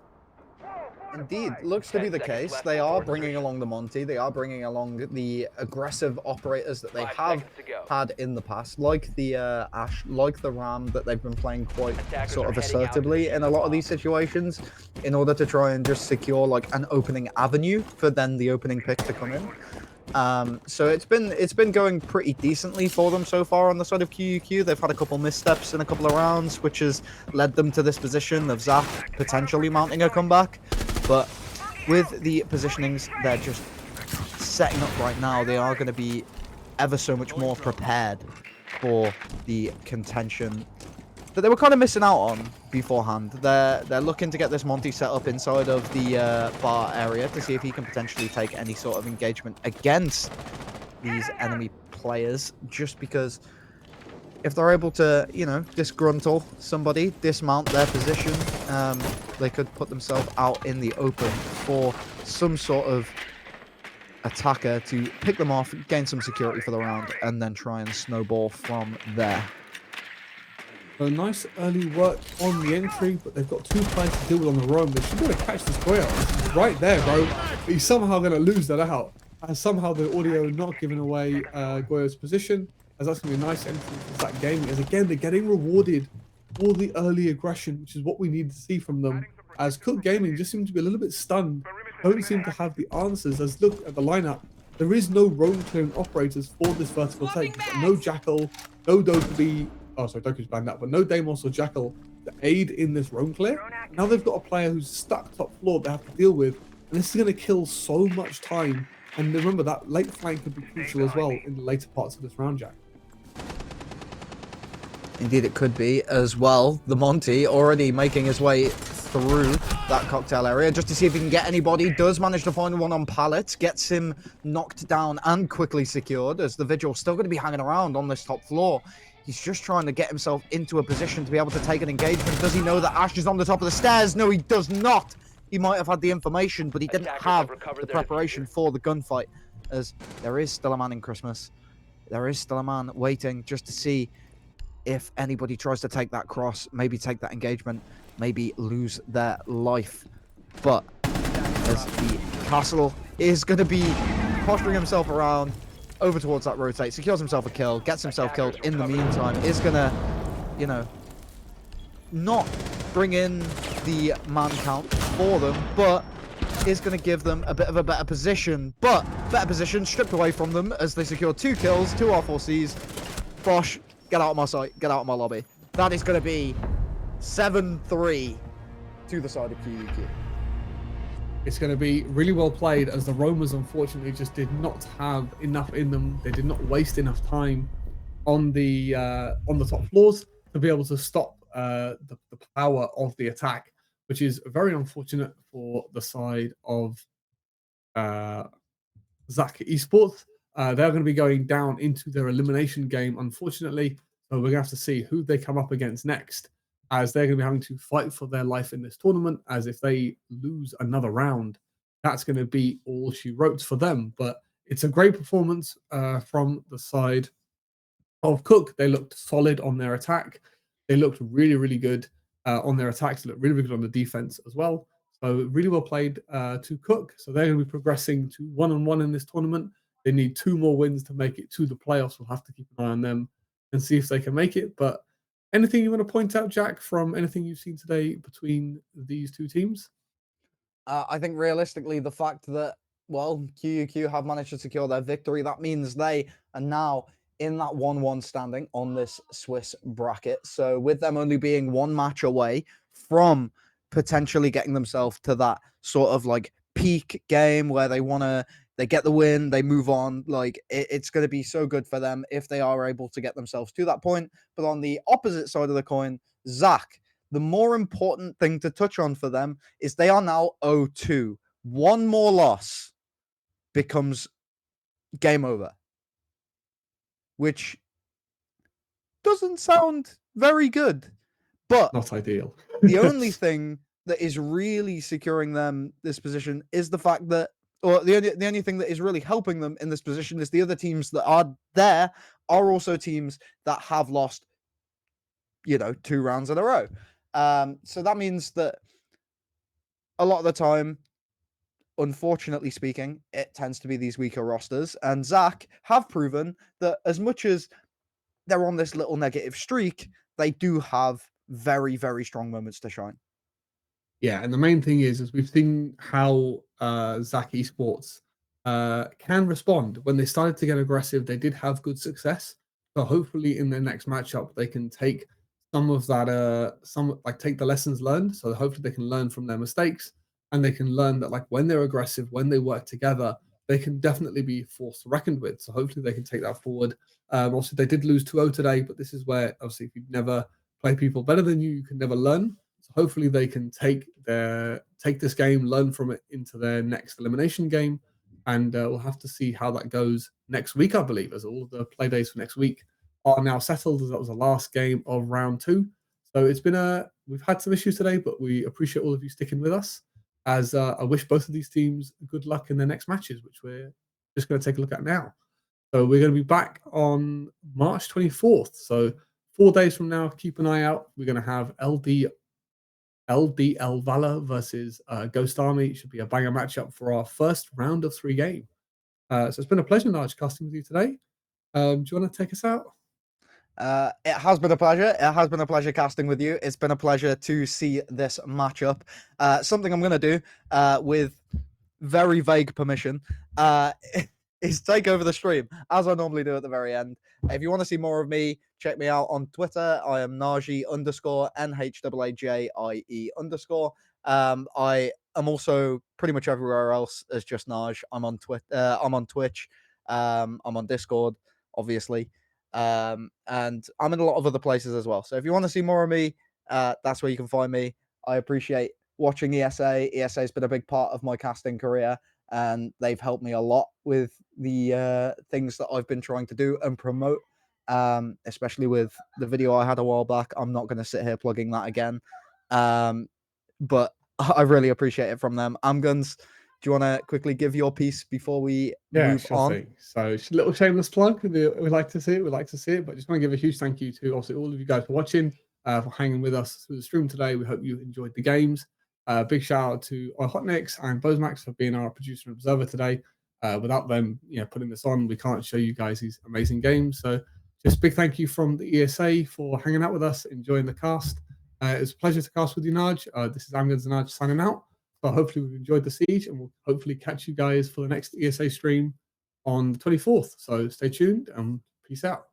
Indeed, looks to be 10 the seconds case. left They are before bringing insertion. along the Monty. They are bringing along the aggressive operators that they 5 have seconds to go. had in the past, like the Ash, like the Ram, that they've been playing quite Attackers sort are of heading out to assertively in defuse a the lot of bomb. these situations, in order to try and just secure like an opening avenue for then the opening pick to come in. So it's been going pretty decently for them so far on the side of QuQ. They've had a couple missteps in a couple of rounds, which has led them to this position of Zach potentially mounting a comeback. But with the positionings they're just setting up right now, they are going to be ever so much more prepared for the contention that they were kind of missing out on beforehand. They're looking to get this Monty set up inside of the bar area to see if he can potentially take any sort of engagement against these enemy players, just because if they're able to, you know, disgruntle somebody, dismount their position, they could put themselves out in the open for some sort of attacker to pick them off, gain some security for the round, and then try and snowball from there. So nice early work on the entry, but they've got 2 players to deal with on the roam. They should be able to catch this boy out. He's right there, bro. But he's somehow going to lose that out. And somehow the audio not giving away Goyo's position, as that's going to be a nice entry for that game. As again, they're getting rewarded for the early aggression, which is what we need to see from them. As Cook Gaming just seem to be a little bit stunned, don't seem to have the answers. As look at the lineup, there is no roam clearing operators for this vertical take. We've got no Jackal, no Dokubi. Oh, sorry, Doku's banned out, but no Deimos or Jackal to aid in this roam clear. Now they've got a player who's stuck top floor they have to deal with, and this is going to kill so much time. And remember, that late flank could be crucial as well in the later parts of this round, Jack. Indeed, it could be as well. The Monty already making his way through that cocktail area just to see if he can get anybody. Does manage to find one on pallets, gets him knocked down and quickly secured, as the Vigil still going to be hanging around on this top floor. He's just trying to get himself into a position to be able to take an engagement. Does he know that Ash is on the top of the stairs? No, he does not. He might have had the information, but he didn't have the preparation for the gunfight, as there is still a man in Christmas. There is still a man waiting just to see if anybody tries to take that cross, maybe take that engagement, maybe lose their life. But as the castle is going to be posturing himself around over towards that rotate, secures himself a kill, gets himself killed in the meantime, is going to, you know, not bring in the man count for them, but is going to give them a bit of a better position. But better position stripped away from them as they secure 2 kills, 2 R4Cs. Bosh, get out of my sight, get out of my lobby. That is going to be 7-3 to the side of QuQ. It's going to be really well played, as the Romans unfortunately just did not have enough in them. They did not waste enough time on the top floors to be able to stop the power of the attack, which is very unfortunate for the side of Zach Esports. They're going to be going down into their elimination game, unfortunately. So we're going to have to see who they come up against next, as they're going to be having to fight for their life in this tournament. As if they lose another round, that's going to be all she wrote for them. But it's a great performance from the side of Cook. They looked solid on their attack. They looked really, really good on their attacks. They looked really, really good on the defense as well. So really well played to Cook. So they're going to be progressing to 1-1 in this tournament. They need 2 more wins to make it to the playoffs. We'll have to keep an eye on them and see if they can make it. But anything you want to point out, Jack, from anything you've seen today between these 2 teams? I think realistically, the fact that, well, QuQ have managed to secure their victory, that means they are now in that 1-1 standing on this Swiss bracket. So with them only being 1 match away from potentially getting themselves to that sort of like peak game where they get the win, they move on. Like it's going to be so good for them if they are able to get themselves to that point. But on the opposite side of the coin, Zach, the more important thing to touch on for them is they are now 0-2. 1 more loss becomes game over, which doesn't sound very good. But not ideal. The only thing that is really securing them this position is the fact that, or the only thing that is really helping them in this position is the other teams that are there are also teams that have lost 2 rounds in a row. So that means that a lot of the time, unfortunately speaking, it tends to be these weaker rosters. And Zach have proven that as much as they're on this little negative streak, they do have very, very strong moments to shine. Yeah, and the main thing is we've seen how Zach Esports can respond. When they started to get aggressive, they did have good success. So hopefully in their next matchup, they can take some of that, take the lessons learned. So hopefully they can learn from their mistakes, and they can learn that like when they're aggressive, when they work together, they can definitely be forced to reckoned with. So hopefully they can take that forward. Also, they did lose 2-0 today, but this is where obviously if you've never played people better than you, you can never learn. So hopefully they can take this game, learn from it into their next elimination game, and we'll have to see how that goes next week, I believe, as all of the play days for next week are now settled, as that was the last game of round 2. So it's been we've had some issues today, but we appreciate all of you sticking with us, as I wish both of these teams good luck in their next matches, which we're just going to take a look at now. So we're going to be back on March 24th. So 4 days from now, keep an eye out. We're going to have LDL Valor versus Ghost Army. It should be a banger matchup for our first round of 3 game. So it's been a pleasure, Nige, casting with you today. Do you want to take us out? It has been a pleasure. It has been a pleasure casting with you. It's been a pleasure to see this matchup. Something I'm going to do with very vague permission is take over the stream, as I normally do at the very end. If you want to see more of me, check me out on Twitter. I am Naji _NHAAJIE _. I am also pretty much everywhere else as just Naj. I'm on Twitter. I'm on Twitch. I'm on Discord, obviously. And I'm in a lot of other places as well. So if you want to see more of me, that's where you can find me. I appreciate watching ESA. ESA has been a big part of my casting career, and they've helped me a lot with the things that I've been trying to do and promote, especially with the video I had a while back. I'm not going to sit here plugging that again, but I really appreciate it from them. Amguns, do you want to quickly give your piece before we move on? Thing. So it's a little shameless plug. We like to see it. We like to see it. But just want to give a huge thank you to also all of you guys for watching, for hanging with us through the stream today. We hope you enjoyed the games. Big shout out to our Hotnix and Bozmax for being our producer and observer today. Without them, putting this on, we can't show you guys these amazing games. So just big thank you from the ESA for hanging out with us, enjoying the cast. It was a pleasure to cast with you, Naj. This is Amguns and Naj signing out. But hopefully we've enjoyed the siege, and we'll hopefully catch you guys for the next ESA stream on the 24th. So stay tuned and peace out.